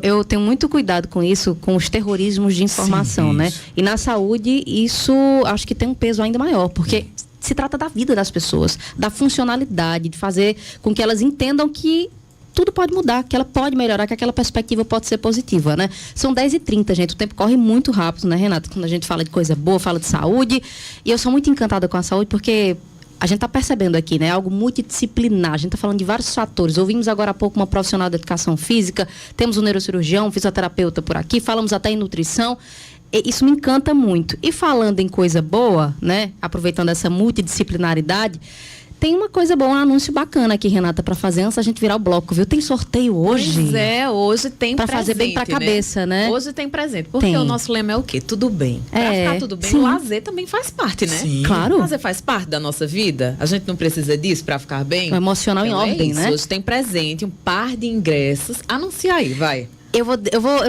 Eu tenho muito cuidado com isso, com os terrorismos de informação, né? E na saúde, isso acho que tem um peso ainda maior, porque se trata da vida das pessoas, da funcionalidade, de fazer com que elas entendam que tudo pode mudar, que ela pode melhorar, que aquela perspectiva pode ser positiva, né? São 10h30, gente, o tempo corre muito rápido, né, Renata? Quando a gente fala de coisa boa, fala de saúde, e eu sou muito encantada com a saúde, porque a gente está percebendo aqui, né? Algo multidisciplinar, a gente está falando de vários fatores. Ouvimos agora há pouco uma profissional da educação física, temos um neurocirurgião, um fisioterapeuta por aqui, falamos até em nutrição. Isso me encanta muito. E falando em coisa boa, né? Aproveitando essa multidisciplinaridade, tem uma coisa boa, um anúncio bacana aqui, Renata, para fazer antes da gente virar o bloco, viu? Tem sorteio hoje? Pois é, hoje tem pra presente, fazer bem pra cabeça, né? Hoje tem presente, porque o nosso lema é o quê? Tudo bem. Pra ficar tudo bem, o lazer também faz parte, né? Sim. Claro. O lazer faz parte da nossa vida. A gente não precisa disso pra ficar bem. O emocional em ordem, né? Hoje tem presente, um par de ingressos. Anuncia aí, vai. Eu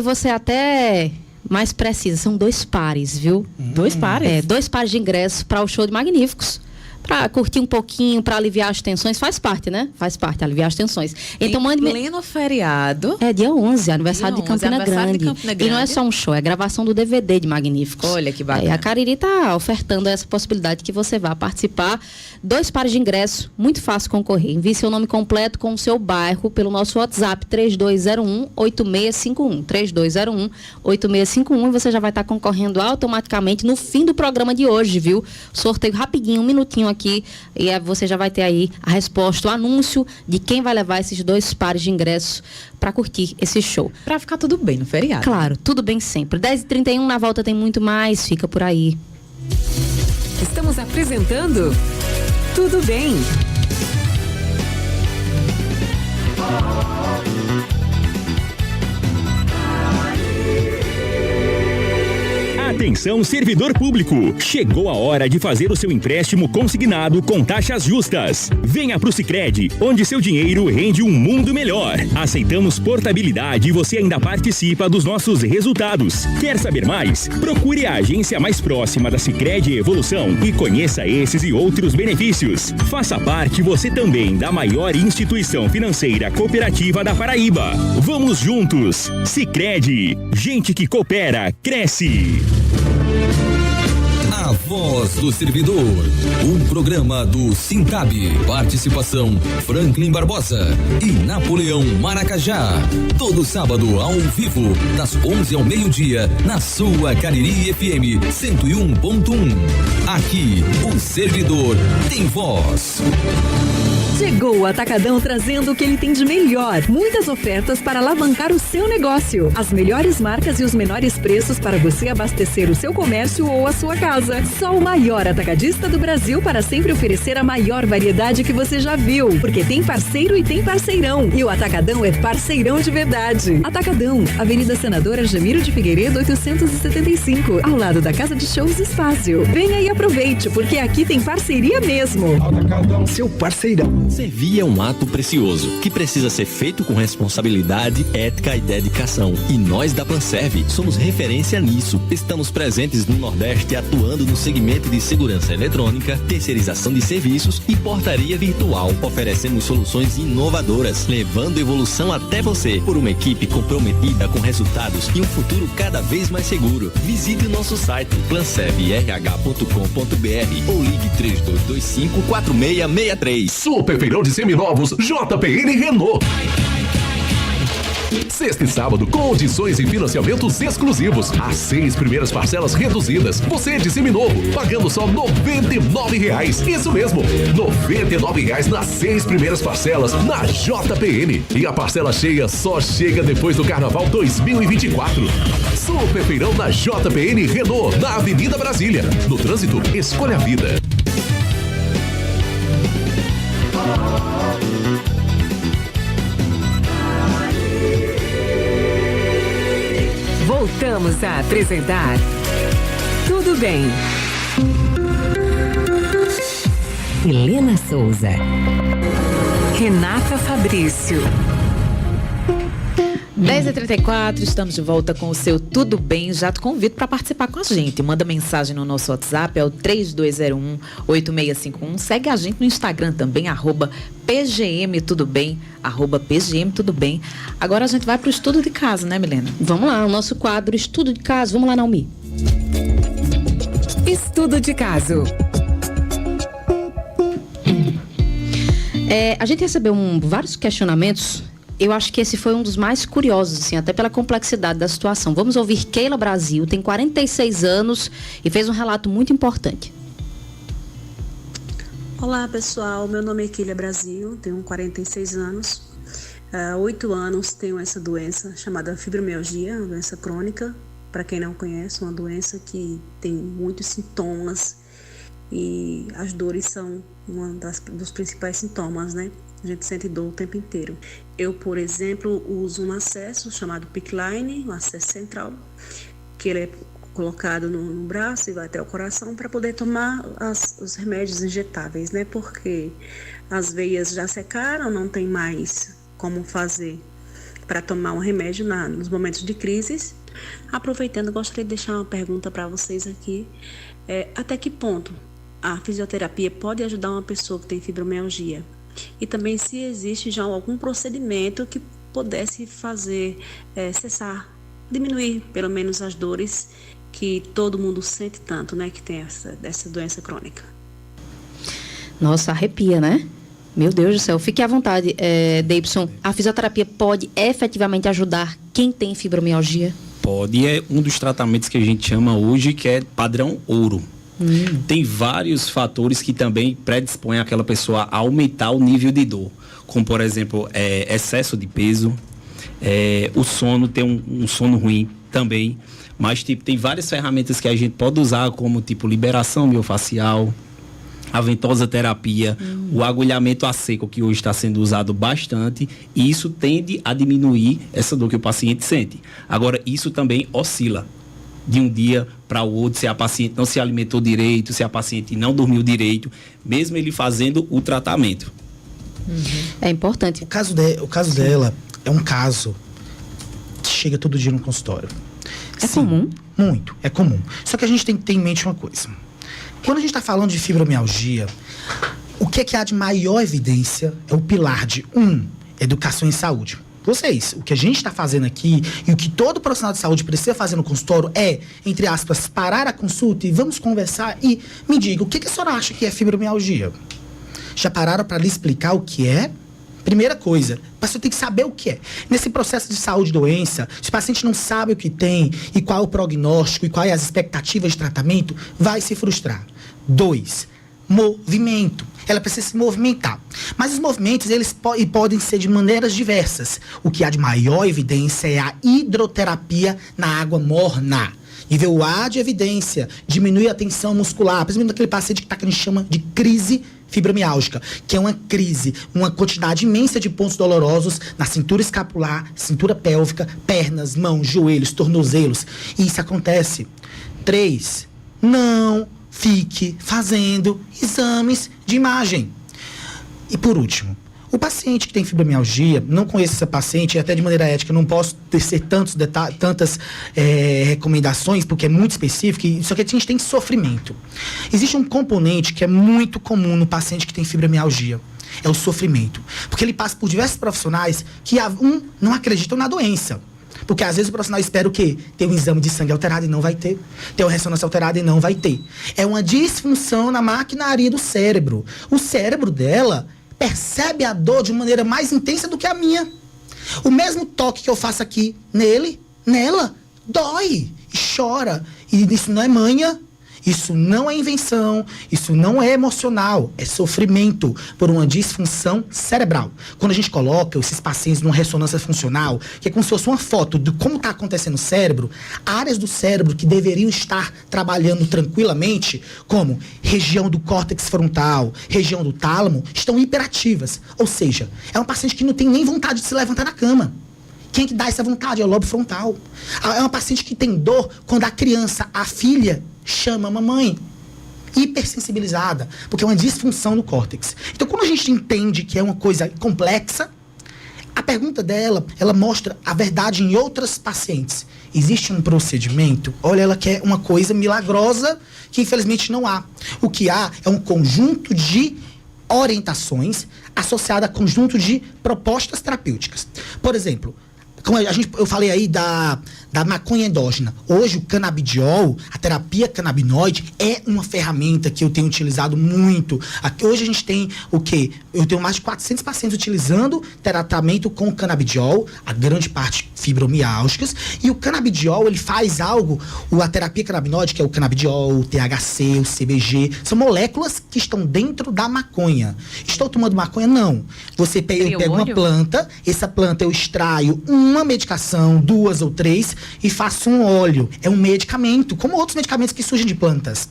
vou ser até mais precisa. São 2 pares, viu? 2 pares? 2 pares de ingressos para o show de Magníficos. Para curtir um pouquinho, para aliviar as tensões, faz parte, né? Faz parte, aliviar as tensões. Então, mande pleno feriado. Dia 11, aniversário de Campina Grande. E não é só um show, é a gravação do DVD de Magníficos. Olha que bacana. A Cariri tá ofertando essa possibilidade que você vá participar. 2 pares de ingresso, muito fácil concorrer. Envie seu nome completo com o seu bairro pelo nosso WhatsApp 3201-8651. 3201-8651 e você já vai estar concorrendo automaticamente no fim do programa de hoje, viu? Sorteio rapidinho, um minutinho aqui, e você já vai ter aí a resposta, o anúncio de quem vai levar esses 2 pares de ingressos para curtir esse show. Para ficar tudo bem no feriado. Claro, tudo bem sempre. 10h31, na volta tem muito mais, fica por aí. Estamos apresentando Tudo Bem. Atenção, servidor público! Chegou a hora de fazer o seu empréstimo consignado com taxas justas. Venha pro Sicredi, onde seu dinheiro rende um mundo melhor. Aceitamos portabilidade e você ainda participa dos nossos resultados. Quer saber mais? Procure a agência mais próxima da Sicredi Evolução e conheça esses e outros benefícios. Faça parte você também da maior instituição financeira cooperativa da Paraíba. Vamos juntos! Sicredi, gente que coopera, cresce! A Voz do Servidor, um programa do Sintab. Participação Franklin Barbosa e Napoleão Maracajá. Todo sábado ao vivo, das 11 ao meio-dia, na sua Cariri FM 101.1. Aqui, o servidor tem voz. Chegou o Atacadão trazendo o que ele tem de melhor. Muitas ofertas para alavancar o seu negócio. As melhores marcas e os menores preços para você abastecer o seu comércio ou a sua casa. Só o maior atacadista do Brasil para sempre oferecer a maior variedade que você já viu. Porque tem parceiro e tem parceirão. E o Atacadão é parceirão de verdade. Atacadão, Avenida Senadora Jamiro de Figueiredo 875, ao lado da Casa de Shows Espaço. Venha e aproveite, porque aqui tem parceria mesmo. Atacadão, seu parceirão. Servir é um ato precioso, que precisa ser feito com responsabilidade, ética e dedicação. E nós da Panserv somos referência nisso. Estamos presentes no Nordeste atuando no segmento de segurança eletrônica, terceirização de serviços e portaria virtual. Oferecemos soluções inovadoras, levando evolução até você, por uma equipe comprometida com resultados e um futuro cada vez mais seguro. Visite o nosso site planservrh.com.br ou ligue 3225-4663. Super Feirão de Seminovos JPN Renault. Sexta e sábado, condições e financiamentos exclusivos. As 6 primeiras parcelas reduzidas. Você de seminovo, pagando só R$ 99,00. Isso mesmo, R$ 99,00 nas 6 primeiras parcelas na JPN. E a parcela cheia só chega depois do Carnaval 2024. Super Feirão da JPN Renault, na Avenida Brasília. No trânsito, escolha a vida. Voltamos a apresentar Tudo Bem. Helena Souza, Renata Fabrício. 10h34, estamos de volta com o seu Tudo Bem. Já te convido para participar com a gente. Manda mensagem no nosso WhatsApp, é o 3201-8651. Segue a gente no Instagram também, @PGM Tudo Bem, @PGM Tudo Bem. Agora a gente vai para o estudo de caso, né, Milena? Vamos lá, o nosso quadro Estudo de Caso. Vamos lá, Naomi. Estudo de caso. A gente recebeu vários questionamentos. Eu acho que esse foi um dos mais curiosos, assim, até pela complexidade da situação. Vamos ouvir Keila Brasil, tem 46 anos e fez um relato muito importante. Olá, pessoal. Meu nome é Keila Brasil, tenho 46 anos. Há 8 anos tenho essa doença chamada fibromialgia, uma doença crônica. Para quem não conhece, uma doença que tem muitos sintomas e as dores são dos principais sintomas, né? A gente sente dor o tempo inteiro. Eu, por exemplo, uso um acesso chamado PICC-Line, um acesso central, que ele é colocado no braço e vai até o coração para poder tomar os remédios injetáveis, né? Porque as veias já secaram, não tem mais como fazer para tomar um remédio nos momentos de crises. Aproveitando, gostaria de deixar uma pergunta para vocês aqui. Até que ponto a fisioterapia pode ajudar uma pessoa que tem fibromialgia? E também se existe já algum procedimento que pudesse fazer cessar, diminuir pelo menos as dores que todo mundo sente tanto, né? Que tem essa doença crônica. Nossa, arrepia, né? Meu Deus do céu. Fique à vontade, Deibson. A fisioterapia pode efetivamente ajudar quem tem fibromialgia? Pode. É um dos tratamentos que a gente chama hoje que é padrão ouro. Tem vários fatores que também predispõem aquela pessoa a aumentar o nível de dor, como por exemplo excesso de peso, o sono, ter um sono ruim também, Mas, tipo, tem várias ferramentas que a gente pode usar, como, tipo, liberação miofascial, a ventosa terapia, o agulhamento a seco, que hoje está sendo usado bastante, e isso tende a diminuir essa dor que o paciente sente. Agora, isso também oscila de um dia para o outro, se a paciente não se alimentou direito, se a paciente não dormiu direito, mesmo ele fazendo o tratamento. É importante. O caso dela é um caso que chega todo dia no consultório. É comum? Muito, é comum. Só que a gente tem que ter em mente uma coisa. Quando a gente está falando de fibromialgia, o que há de maior evidência é o pilar de educação em saúde. Vocês, o que a gente está fazendo aqui e o que todo profissional de saúde precisa fazer no consultório é, entre aspas, parar a consulta e vamos conversar e me diga, o que a senhora acha que é fibromialgia? Já pararam para lhe explicar o que é? Primeira coisa, o paciente tem que saber o que é. Nesse processo de saúde e doença, se o paciente não sabe o que tem e qual é o prognóstico e quais as expectativas de tratamento, vai se frustrar. 2, movimento. Ela precisa se movimentar. Mas os movimentos, eles podem ser de maneiras diversas. O que há de maior evidência é a hidroterapia na água morna. Nível A de evidência, diminui a tensão muscular, principalmente naquele paciente que está que a gente chama de crise fibromiálgica, que é uma crise, uma quantidade imensa de pontos dolorosos na cintura escapular, cintura pélvica, pernas, mãos, joelhos, tornozelos. E isso acontece. 3, não fique fazendo exames de imagem. E por último, o paciente que tem fibromialgia, não conheço essa paciente, e até de maneira ética não posso tecer tantas recomendações, porque é muito específico, só que a gente tem sofrimento. Existe um componente que é muito comum no paciente que tem fibromialgia, é o sofrimento. Porque ele passa por diversos profissionais que não acreditam na doença. Porque às vezes o profissional espera o quê? Ter um exame de sangue alterado e não vai ter. Ter uma ressonância alterada e não vai ter. É uma disfunção na maquinaria do cérebro. O cérebro dela percebe a dor de maneira mais intensa do que a minha. O mesmo toque que eu faço aqui nela, dói e chora. E isso não é manha, isso não é invenção, isso não é emocional, é sofrimento por uma disfunção cerebral. Quando a gente coloca esses pacientes numa ressonância funcional, que é como se fosse uma foto de como está acontecendo no cérebro, áreas do cérebro que deveriam estar trabalhando tranquilamente, como região do córtex frontal, região do tálamo, estão hiperativas. Ou seja, é um paciente que não tem nem vontade de se levantar da cama. Quem que dá essa vontade? É o lobo frontal. É uma paciente que tem dor quando a criança, a filha, chama a mamãe. Hipersensibilizada, porque é uma disfunção no córtex. Então, quando a gente entende que é uma coisa complexa, a pergunta dela, ela mostra a verdade em outras pacientes. Existe um procedimento? Olha, ela quer uma coisa milagrosa que infelizmente não há. O que há é um conjunto de orientações associado a conjunto de propostas terapêuticas. Por exemplo, como eu falei aí da maconha endógena. Hoje o canabidiol, a terapia canabinoide, é uma ferramenta que eu tenho utilizado muito. Hoje a gente tem o quê? Eu tenho mais de 400 pacientes utilizando tratamento com canabidiol, a grande parte fibromiálgicas, e o canabidiol, ele faz algo, a terapia canabinoide, que é o canabidiol, o THC, o CBG, são moléculas que estão dentro da maconha. Estou tomando maconha? Não. Eu pego uma planta, essa planta eu extraio uma medicação, 2 ou 3, e faço um óleo. É um medicamento, como outros medicamentos que surgem de plantas.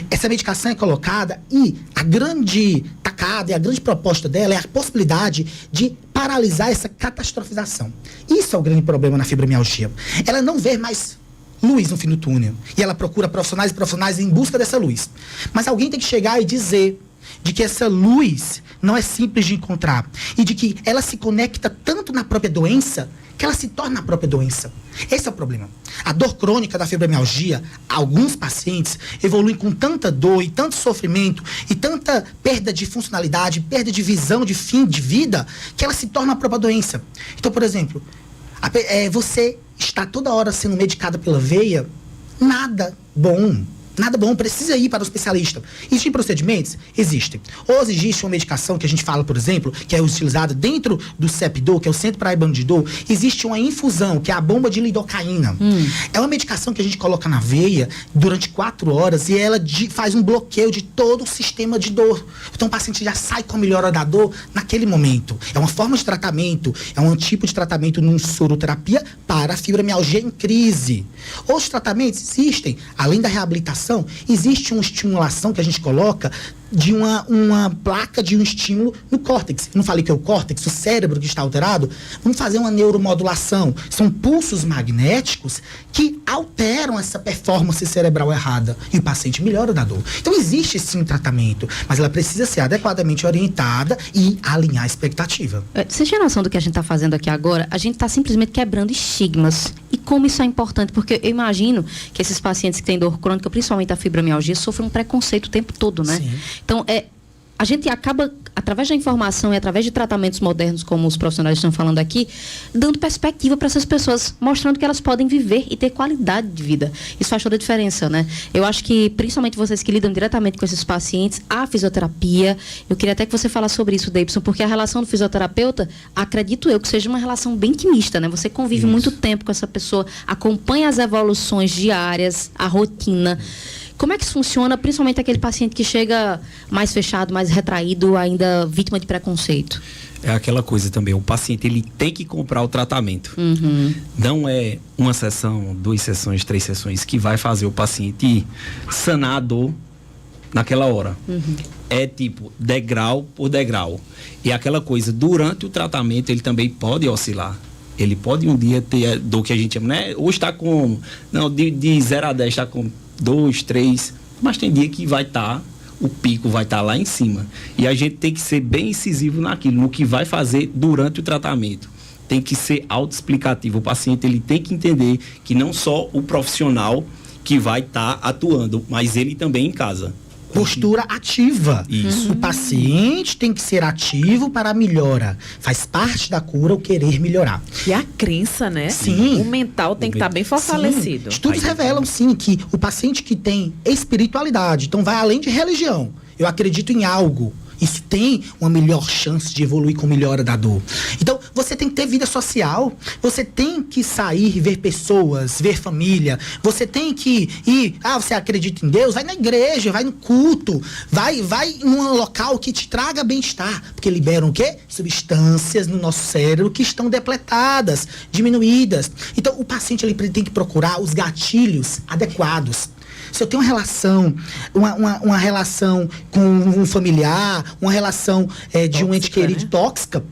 Essa medicação é colocada e a grande tacada e a grande proposta dela é a possibilidade de paralisar essa catastrofização. Isso é o grande problema na fibromialgia. Ela não vê mais luz no fim do túnel. E ela procura profissionais e profissionais em busca dessa luz. Mas alguém tem que chegar e dizer de que essa luz não é simples de encontrar. E de que ela se conecta tanto na própria doença que ela se torna a própria doença. Esse é o problema. A dor crônica da fibromialgia, alguns pacientes evoluem com tanta dor e tanto sofrimento e tanta perda de funcionalidade, perda de visão, de fim de vida, que ela se torna a própria doença. Então, por exemplo, você está toda hora sendo medicada pela veia, nada bom. nada bom, precisa ir para o especialista. Existem procedimentos? Existem. Ou existe uma medicação que a gente fala, por exemplo, que é utilizada dentro do CEPDO, que é o Centro Paraibano de Dor, existe uma infusão, que é a bomba de lidocaína. É uma medicação que a gente coloca na veia durante 4 horas e ela faz um bloqueio de todo o sistema de dor. Então o paciente já sai com a melhora da dor naquele momento. É uma forma de tratamento, é um tipo de tratamento num soroterapia para a fibromialgia em crise. Outros tratamentos existem, além da reabilitação, existe uma estimulação que a gente coloca de uma placa de um estímulo no córtex. Eu não falei que é o córtex, o cérebro que está alterado. Vamos fazer uma neuromodulação. São pulsos magnéticos que alteram essa performance cerebral errada. E o paciente melhora da dor. Então existe sim tratamento, mas ela precisa ser adequadamente orientada e alinhar a expectativa. Você tem noção do que a gente está fazendo aqui agora? A gente está simplesmente quebrando estigmas. E como isso é importante? Porque eu imagino que esses pacientes que têm dor crônica, principalmente a fibromialgia, sofrem um preconceito o tempo todo, né? Sim. Então, a gente acaba, através da informação e através de tratamentos modernos, como os profissionais estão falando aqui, dando perspectiva para essas pessoas, mostrando que elas podem viver e ter qualidade de vida. Isso faz toda a diferença, né? Eu acho que, principalmente vocês que lidam diretamente com esses pacientes, a fisioterapia, eu queria até que você falasse sobre isso, Deibson, porque a relação do fisioterapeuta, acredito eu, que seja uma relação bem intimista, né? Você convive muito tempo com essa pessoa, acompanha as evoluções diárias, a rotina. Como é que isso funciona, principalmente aquele paciente que chega mais fechado, mais retraído, ainda vítima de preconceito? É aquela coisa também, o paciente ele tem que comprar o tratamento. Não é uma sessão, 2 sessões, 3 sessões que vai fazer o paciente sanar a dor naquela hora. É tipo degrau por degrau. E aquela coisa, durante o tratamento ele também pode oscilar. Ele pode um dia ter dor que a gente chama, né? Hoje está com, não, de 0 a 10 está com 2, 3, mas tem dia que vai estar, o pico vai estar lá em cima. E a gente tem que ser bem incisivo naquilo, no que vai fazer durante o tratamento. Tem que ser autoexplicativo. O paciente ele tem que entender que não só o profissional que vai estar atuando, mas ele também em casa. Postura ativa. Isso. O paciente tem que ser ativo para a melhora. Faz parte da cura o querer melhorar. E a crença, né? Sim. O mental tem que estar bem fortalecido. Sim. Estudos revelam, sim, que o paciente que tem espiritualidade, então vai além de religião. Eu acredito em algo. Isso tem uma melhor chance de evoluir com melhora da dor. Então, você tem que ter vida social, você tem que sair, ver pessoas, ver família, você tem que ir, você acredita em Deus? Vai na igreja, vai no culto, vai em um local que te traga bem-estar, porque liberam o quê? Substâncias no nosso cérebro que estão depletadas, diminuídas. Então, o paciente ele tem que procurar os gatilhos adequados. Se eu tenho uma relação, uma relação com um familiar, uma relação de um ente querido tóxica,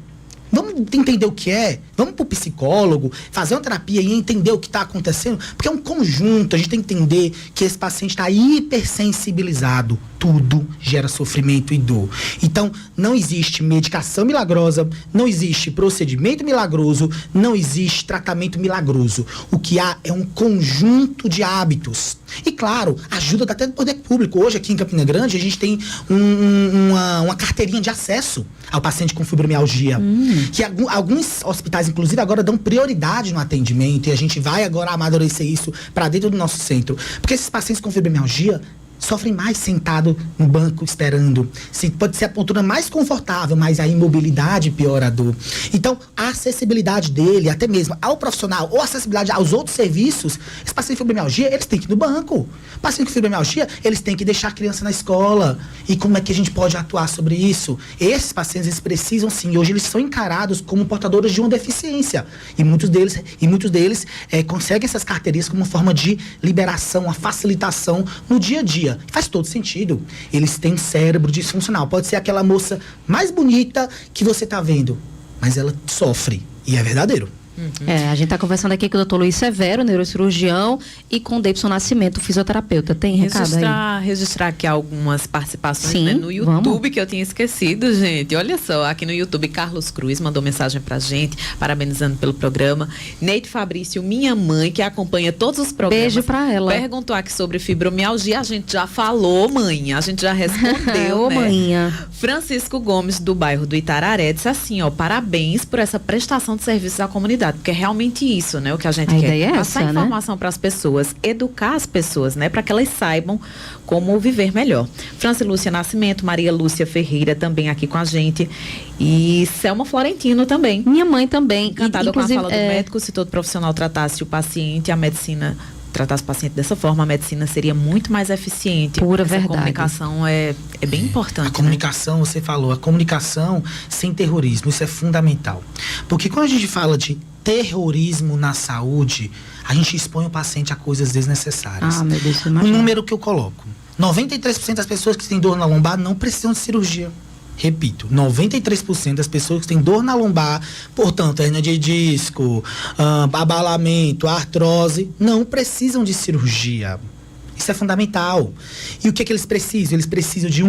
vamos entender o que é, vamos pro psicólogo, fazer uma terapia e entender o que está acontecendo, porque é um conjunto, a gente tem que entender que esse paciente está hipersensibilizado, tudo gera sofrimento e dor. Então, não existe medicação milagrosa, não existe procedimento milagroso, não existe tratamento milagroso. O que há é um conjunto de hábitos. E claro, ajuda até do poder público. Hoje aqui em Campina Grande a gente tem uma carteirinha de acesso ao paciente com fibromialgia, que alguns hospitais inclusive agora dão prioridade no atendimento, e a gente vai agora amadurecer isso para dentro do nosso centro, porque esses pacientes com fibromialgia sofrem mais sentado no banco esperando. Pode ser a postura mais confortável, mas a imobilidade piora a dor. Então, a acessibilidade dele, até mesmo ao profissional, ou a acessibilidade aos outros serviços, esse paciente com fibromialgia, eles têm que ir no banco. O paciente com fibromialgia, eles têm que deixar a criança na escola. E como é que a gente pode atuar sobre isso? Esses pacientes, eles precisam sim. Hoje eles são encarados como portadores de uma deficiência. E muitos deles conseguem essas carteirinhas como uma forma de liberação, uma facilitação no dia a dia. Faz todo sentido. Eles têm cérebro disfuncional. Pode ser aquela moça mais bonita que você tá vendo, mas ela sofre. E é verdadeiro. A gente está conversando aqui com o Dr. Luiz Severo, neurocirurgião, e com o Deibson Nascimento, fisioterapeuta. Tem recado aí? Registrar aqui algumas participações, né, no YouTube, vamos. Que eu tinha esquecido, gente. Olha só, aqui no YouTube, Carlos Cruz mandou mensagem pra gente, parabenizando pelo programa. Neide Fabrício, minha mãe, que acompanha todos os programas. Beijo pra ela. Perguntou aqui sobre fibromialgia. A gente já falou, mãe. A gente já respondeu, né? Manhã. Francisco Gomes, do bairro do Itararé, disse assim, parabéns por essa prestação de serviços à comunidade. comunidade, porque é realmente isso, né? O que a gente quer. É passar essa, informação para as pessoas, educar as pessoas, né? Para que elas saibam como viver melhor. Franci Lúcia Nascimento, Maria Lúcia Ferreira também aqui com a gente. E Selma Florentino também. Minha mãe também. Encantada com a fala do médico, se todo profissional tratasse o paciente, a medicina tratasse o paciente dessa forma, a medicina seria muito mais eficiente. Pura Essa verdade. comunicação é bem importante. A comunicação, você falou, a comunicação sem terrorismo, isso é fundamental. Porque quando a gente fala de terrorismo na saúde, a gente expõe o paciente a coisas desnecessárias. Meu Deus, o número que eu coloco, 93% das pessoas que têm dor na lombar não precisam de cirurgia. Repito, 93% das pessoas que têm dor na lombar, portanto, hernia de disco, abalamento, artrose, não precisam de cirurgia. Isso é fundamental. E o que eles precisam? Eles precisam de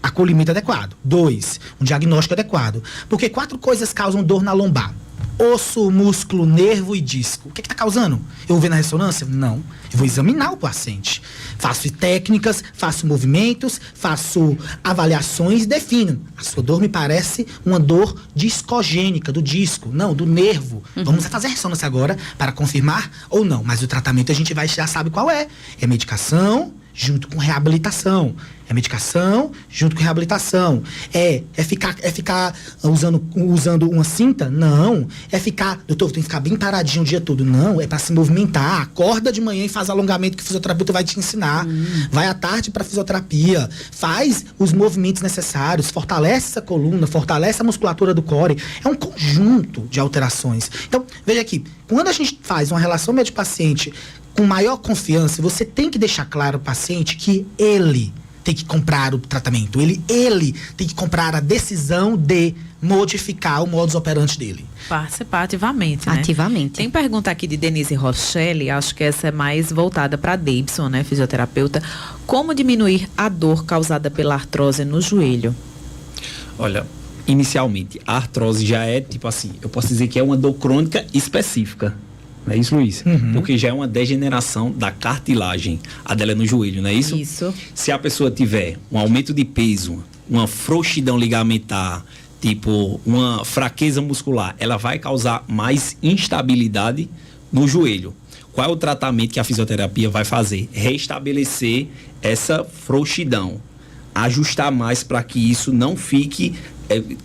acolhimento adequado. 2, um diagnóstico adequado. Porque 4 coisas causam dor na lombar. Osso, músculo, nervo e disco. O que está causando? Eu vou ver na ressonância? Não. Eu vou examinar o paciente. Faço técnicas, faço movimentos, faço avaliações, defino. A sua dor me parece uma dor discogênica, do disco, não, do nervo. Vamos fazer a ressonância agora para confirmar ou não. Mas o tratamento a gente já sabe qual é. É medicação junto com reabilitação. É medicação junto com reabilitação. É ficar usando uma cinta? Não. É ficar, doutor, tem que ficar bem paradinho o dia todo. Não, é para se movimentar. Acorda de manhã e faz alongamento que o fisioterapeuta vai te ensinar. Vai à tarde para fisioterapia. Faz os movimentos necessários. Fortalece essa coluna, fortalece a musculatura do core. É um conjunto de alterações. Então, veja aqui, quando a gente faz uma relação médico-paciente com maior confiança, você tem que deixar claro ao paciente que ele tem que comprar o tratamento. Ele tem que comprar a decisão de modificar o modus operandi dele. Participar ativamente, né? Ativamente. Tem pergunta aqui de Denise Rochelle, acho que essa é mais voltada para Davidson, né, fisioterapeuta. Como diminuir a dor causada pela artrose no joelho? Olha, inicialmente, a artrose já é, tipo assim, eu posso dizer que é uma dor crônica específica. Não é isso, Luiz? Porque já é uma degeneração da cartilagem. A dela é no joelho, não é isso? Isso. Se a pessoa tiver um aumento de peso, uma frouxidão ligamentar, tipo uma fraqueza muscular, ela vai causar mais instabilidade no joelho. Qual é o tratamento que a fisioterapia vai fazer? Restabelecer essa frouxidão. Ajustar mais para que isso não fique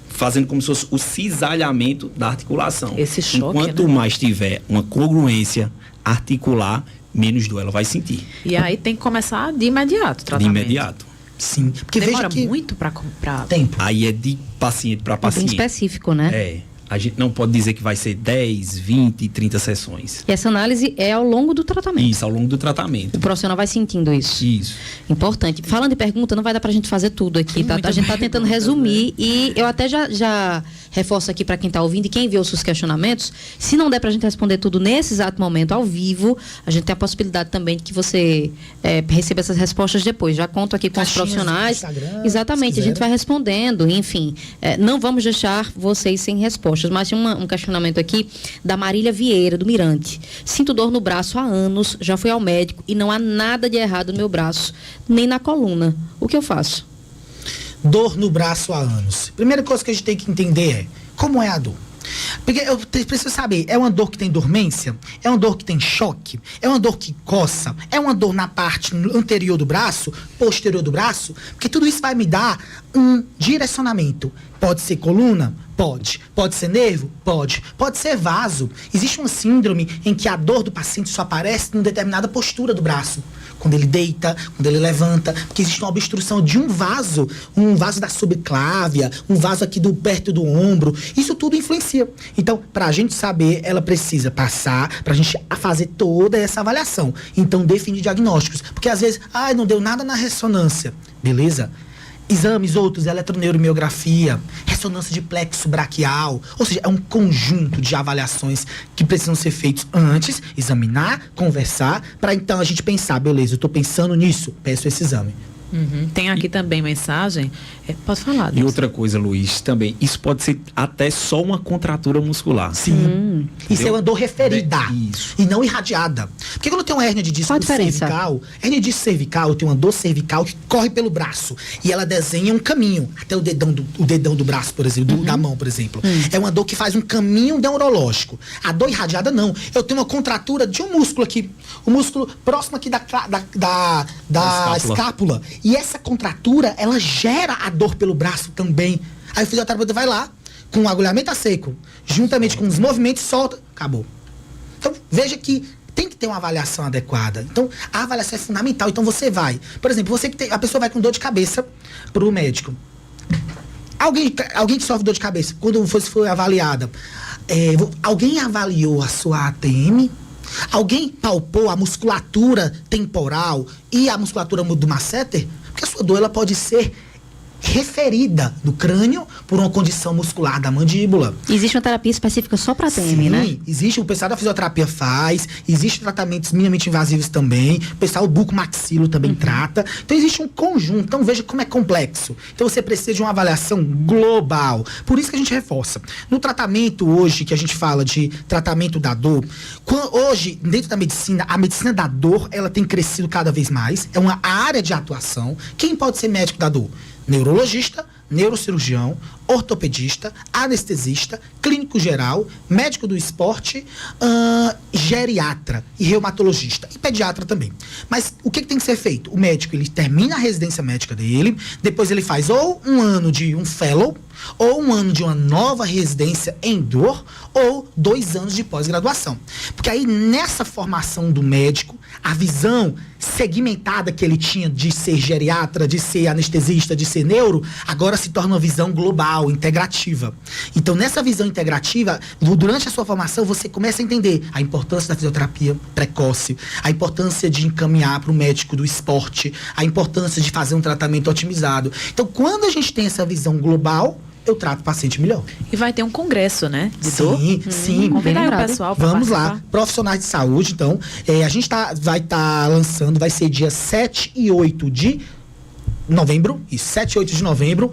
fazendo como se fosse o cisalhamento da articulação. Esse choque, Quanto né? mais tiver uma congruência articular, menos dor ela vai sentir. E aí tem que começar de imediato o tratamento. De imediato. Sim. Porque demora veja que muito para tempo. Aí é de paciente para paciente. Bem específico, né? É. A gente não pode dizer que vai ser 10, 20, 30 sessões. E essa análise é ao longo do tratamento. Isso, ao longo do tratamento. O profissional vai sentindo isso. Isso. Importante. Falando de pergunta, não vai dar pra gente fazer tudo aqui, tá? A gente tá tentando resumir, e eu até já reforço aqui para quem tá ouvindo e quem enviou seus questionamentos, se não der pra gente responder tudo nesse exato momento, ao vivo, a gente tem a possibilidade também de que você receba essas respostas depois. Já conto aqui com os profissionais. Exatamente, a gente vai respondendo, enfim. Não vamos deixar vocês sem respostas. Mas tinha um questionamento aqui da Marília Vieira, do Mirante. Sinto dor no braço há anos, já fui ao médico e não há nada de errado no meu braço, nem na coluna. O que eu faço? Dor no braço há anos. Primeira coisa que a gente tem que entender é como é a dor. Porque eu preciso saber, é uma dor que tem dormência? É uma dor que tem choque? É uma dor que coça? É uma dor na parte anterior do braço? Posterior do braço? Porque tudo isso vai me dar um direcionamento. Pode ser coluna? Pode. Pode ser nervo? Pode. Pode ser vaso. Existe uma síndrome em que a dor do paciente só aparece em determinada postura do braço. Quando ele deita, quando ele levanta, porque existe uma obstrução de um vaso da subclávia, um vaso aqui perto do ombro. Isso tudo influencia. Então, para a gente saber, ela precisa passar, para a gente fazer toda essa avaliação. Então, definir diagnósticos. Porque às vezes, não deu nada na ressonância. Beleza? Exames outros, eletroneuromiografia, ressonância de plexo braquial. Ou seja, é um conjunto de avaliações que precisam ser feitos antes, examinar, conversar, para então a gente pensar, beleza, eu estou pensando nisso, peço esse exame. Tem aqui também mensagem. Pode falar. E outra coisa, Luiz, também, isso pode ser até só uma contratura muscular. Sim. Isso é uma dor referida e não irradiada. Porque quando tem uma hérnia de disco cervical, hérnia de disco cervical tem uma dor cervical que corre pelo braço e ela desenha um caminho até o dedão do braço, por exemplo, da mão, por exemplo. É uma dor que faz um caminho neurológico. A dor irradiada não. Eu tenho uma contratura de um músculo aqui, o músculo próximo aqui da escápula. E essa contratura, ela gera a dor pelo braço também. Aí o fisioterapeuta vai lá, com um agulhamento a seco, juntamente com os movimentos, solta, acabou. Então, veja que tem que ter uma avaliação adequada. Então, a avaliação é fundamental. Então, você vai. Por exemplo, a pessoa vai com dor de cabeça pro médico. Alguém que sofre dor de cabeça, quando foi avaliada, alguém avaliou a sua ATM? Alguém palpou a musculatura temporal e a musculatura do masseter? Porque a sua dor ela pode ser referida no crânio por uma condição muscular da mandíbula. Existe uma terapia específica só para ATM, né? Sim, existe, o pessoal da fisioterapia faz, existe tratamentos minimamente invasivos também, o pessoal bucomaxilo também trata. Então existe um conjunto, então veja como é complexo. Então você precisa de uma avaliação global. Por isso que a gente reforça. No tratamento hoje, que a gente fala de tratamento da dor, hoje, dentro da medicina, a medicina da dor, ela tem crescido cada vez mais, é uma área de atuação. Quem pode ser médico da dor? Neurologista, neurocirurgião, ortopedista, anestesista, clínico geral, médico do esporte, geriatra e reumatologista e pediatra também. Mas o que tem que ser feito? O médico, ele termina a residência médica dele, depois ele faz ou um ano de um fellow, ou um ano de uma nova residência em dor, ou 2 anos de pós-graduação. Porque aí, nessa formação do médico, a visão segmentada que ele tinha de ser geriatra, de ser anestesista, de ser neuro, agora se torna uma visão global, integrativa. Então, nessa visão integrativa, durante a sua formação, você começa a entender a importância da fisioterapia precoce, a importância de encaminhar para o médico do esporte, a importância de fazer um tratamento otimizado. Então, quando a gente tem essa visão global, eu trato o paciente melhor. E vai ter um congresso, né? De dor? Sim. Convidar o pessoal para Vamos lá. Profissionais de saúde, então. A gente vai estar lançando, vai ser dia 7 e 8 de novembro, isso, 7 e 8 de novembro,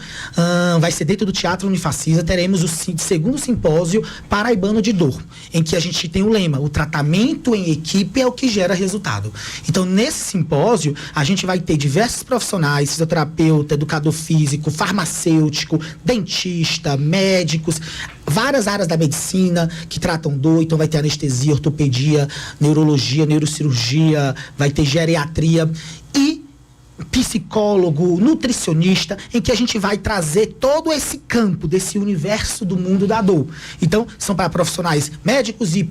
vai ser dentro do Teatro Unifacisa. Teremos o segundo simpósio paraibano de dor, em que a gente tem o lema: o tratamento em equipe é o que gera resultado. Então, nesse simpósio, a gente vai ter diversos profissionais, fisioterapeuta, educador físico, farmacêutico, dentista, médicos, várias áreas da medicina que tratam dor. Então, vai ter anestesia, ortopedia, neurologia, neurocirurgia, vai ter geriatria e psicólogo, nutricionista, em que a gente vai trazer todo esse campo, desse universo do mundo da dor. Então, são para profissionais médicos e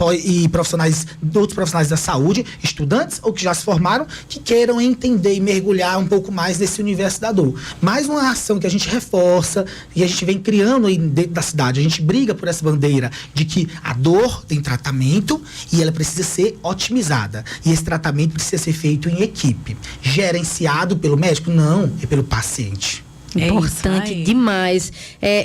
profissionais, outros profissionais da saúde, estudantes ou que já se formaram, que queiram entender e mergulhar um pouco mais nesse universo da dor. Mais uma ação que a gente reforça e a gente vem criando aí dentro da cidade. A gente briga por essa bandeira de que a dor tem tratamento e ela precisa ser otimizada. E esse tratamento precisa ser feito em equipe. Gerenciado pelo médico? Não, é pelo paciente. Importante demais.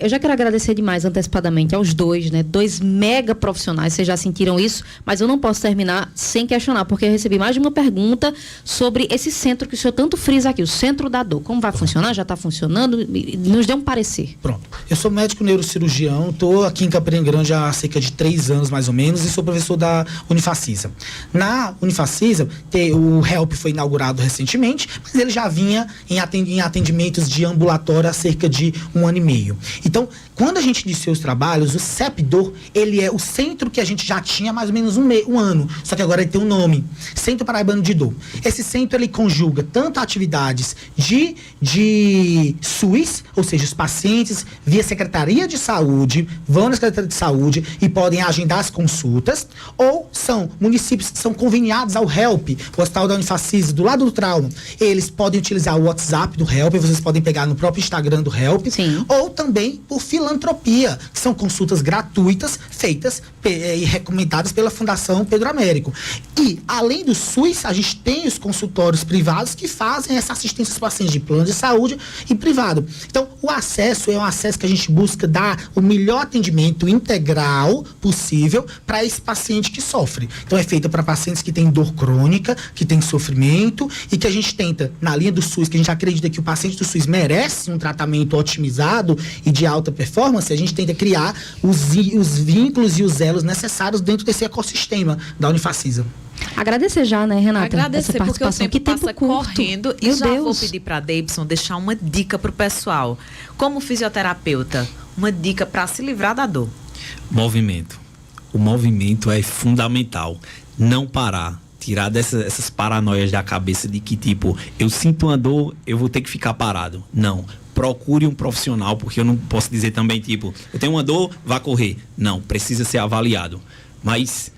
Eu já quero agradecer demais antecipadamente aos dois, né? 2 mega profissionais, vocês já sentiram isso, mas eu não posso terminar sem questionar, porque eu recebi mais de uma pergunta sobre esse centro que o senhor tanto frisa aqui, o Centro da Dor. Como vai funcionar? Já está funcionando? Nos dê um parecer. Pronto. Eu sou médico neurocirurgião, estou aqui em Campina Grande há cerca de 3 anos, mais ou menos, e sou professor da Unifacisa. Na Unifacisa, o HELP foi inaugurado recentemente, mas ele já vinha em atendimentos de ambulatório há cerca de 1 ano e meio. Então, quando a gente iniciou os trabalhos, o CEP-Dor, ele é o centro que a gente já tinha há mais ou menos um ano, só que agora ele tem um nome, Centro Paraibano de Dor. Esse centro, ele conjuga tanto atividades de SUS, ou seja, os pacientes via Secretaria de Saúde, vão na Secretaria de Saúde e podem agendar as consultas, ou são municípios que são conveniados ao HELP, o Hospital da Unifacisa, do lado do trauma. Eles podem utilizar o WhatsApp do HELP, vocês podem pegar no próprio próprio Instagram do Help, ou também por filantropia, que são consultas gratuitas feitas e recomendadas pela Fundação Pedro Américo. E, além do SUS, a gente tem os consultórios privados que fazem essa assistência aos pacientes de plano de saúde e privado. Então, o acesso é um acesso que a gente busca dar o melhor atendimento integral possível para esse paciente que sofre. Então, é feito para pacientes que têm dor crônica, que têm sofrimento e que a gente tenta, na linha do SUS, que a gente acredita que o paciente do SUS merece um tratamento otimizado e de alta performance, a gente tenta criar os vínculos e os elos necessários dentro desse ecossistema da Unifacisa. Agradecer já, né, Renata? Agradecer, essa porque o tempo passa correndo. E Meu já Deus. vou pedir para a Davidson deixar uma dica para o pessoal. Como fisioterapeuta, uma dica para se livrar da dor. Movimento. O movimento é fundamental. Não parar. Tirar essas paranoias da cabeça de que, tipo, eu sinto uma dor, eu vou ter que ficar parado. Não. Procure um profissional, porque eu não posso dizer também, tipo, eu tenho uma dor, vá correr. Não, precisa ser avaliado. Mas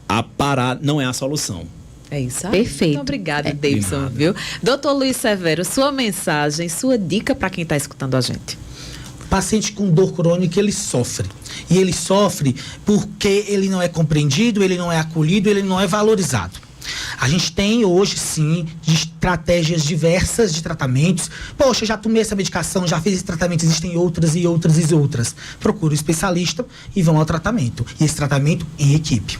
a parar não é a solução. É isso aí. Perfeito. Muito obrigada, Davidson, viu? Doutor Luiz Severo, sua mensagem, sua dica para quem está escutando a gente. Paciente com dor crônica, ele sofre. E ele sofre porque ele não é compreendido, ele não é acolhido, ele não é valorizado. A gente tem hoje, sim, estratégias diversas de tratamentos. Poxa, já tomei essa medicação, já fiz esse tratamento, existem outras e outras e outras. Procure um especialista e vão ao tratamento. E esse tratamento em equipe.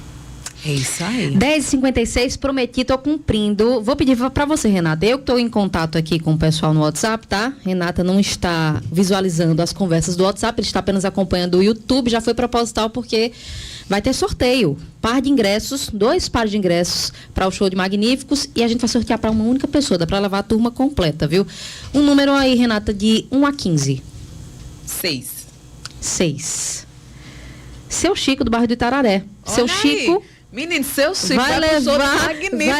É isso aí. 10h56, prometi, tô cumprindo. Vou pedir para você, Renata. Eu que estou em contato aqui com o pessoal no WhatsApp, tá? Renata não está visualizando as conversas do WhatsApp, ele está apenas acompanhando o YouTube. Já foi proposital porque vai ter sorteio. Par de ingressos, 2 pares de ingressos para o show de Magníficos e a gente vai sortear para uma única pessoa. Dá para levar a turma completa, viu? Um número aí, Renata, de 1 a 15. 6. Seu Chico, do bairro do Itararé. Olha Seu aí. Chico... Menino, seu Chico vai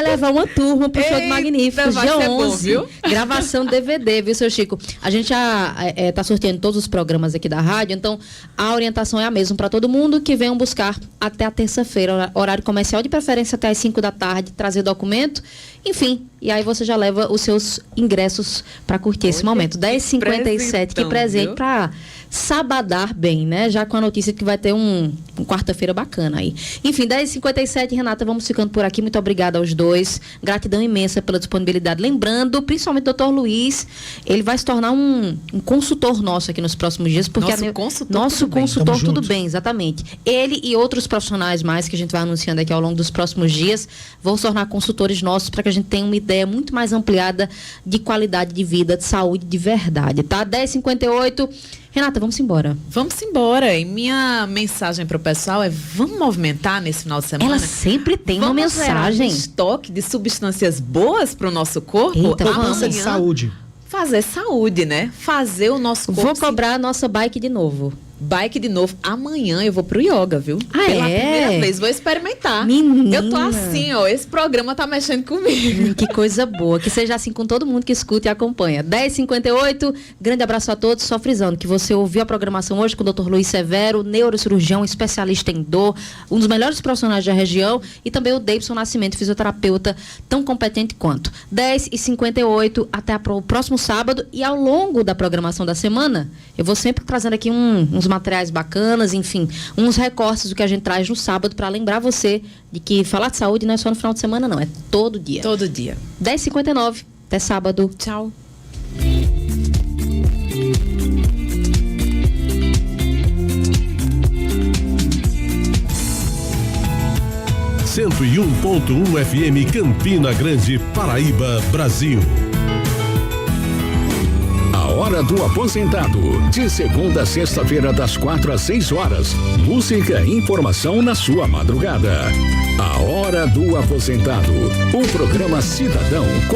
levar uma turma pro show de Magníficos, dia 11, viu? Gravação DVD, viu, seu Chico? A gente já tá sorteando todos os programas aqui da rádio, então a orientação é a mesma para todo mundo, que venham buscar até a terça-feira, horário comercial, de preferência até as 5 da tarde, trazer documento, enfim, e aí você já leva os seus ingressos para curtir esse momento. 10h57, que presente para sabadar bem, né? Já com a notícia que vai ter um quarta-feira bacana aí. Enfim, 10h57, Renata, vamos ficando por aqui. Muito obrigada aos dois. Gratidão imensa pela disponibilidade. Lembrando, principalmente o doutor Luiz, ele vai se tornar um consultor nosso aqui nos próximos dias. Porque nosso consultor, tudo bem, exatamente. Ele e outros profissionais mais que a gente vai anunciando aqui ao longo dos próximos dias vão se tornar consultores nossos para que a gente tenha uma ideia muito mais ampliada de qualidade de vida, de saúde de verdade, tá? 10h58. Renata, vamos embora. Vamos embora. E minha mensagem para o pessoal é: vamos movimentar nesse final de semana? Ela sempre tem uma mensagem. Vamos estoque de substâncias boas para o nosso corpo. Eita, amanhã, de saúde. Fazer saúde, né? Fazer o nosso corpo. Vou cobrar a nossa bike de novo. Bike de novo. Amanhã eu vou pro yoga, viu? Pela primeira vez. Vou experimentar. Menina. Eu tô assim, ó. Esse programa tá mexendo comigo. Que coisa boa. Que seja assim com todo mundo que escuta e acompanha. 10h58. Grande abraço a todos. Só frisando que você ouviu a programação hoje com o Dr. Luiz Severo, neurocirurgião, especialista em dor, um dos melhores profissionais da região, e também o Davidson Nascimento, fisioterapeuta, tão competente quanto. 10h58. Até o próximo sábado. E ao longo da programação da semana, eu vou sempre trazendo aqui uns materiais bacanas, enfim, uns recortes do que a gente traz no sábado para lembrar você de que falar de saúde não é só no final de semana, não, é todo dia. Todo dia. 10h59, até sábado. Tchau. FM Campina Grande, Paraíba, Brasil. Hora do Aposentado, de segunda a sexta-feira, das 4 às 6 horas. Música e informação na sua madrugada. A Hora do Aposentado, um programa cidadão com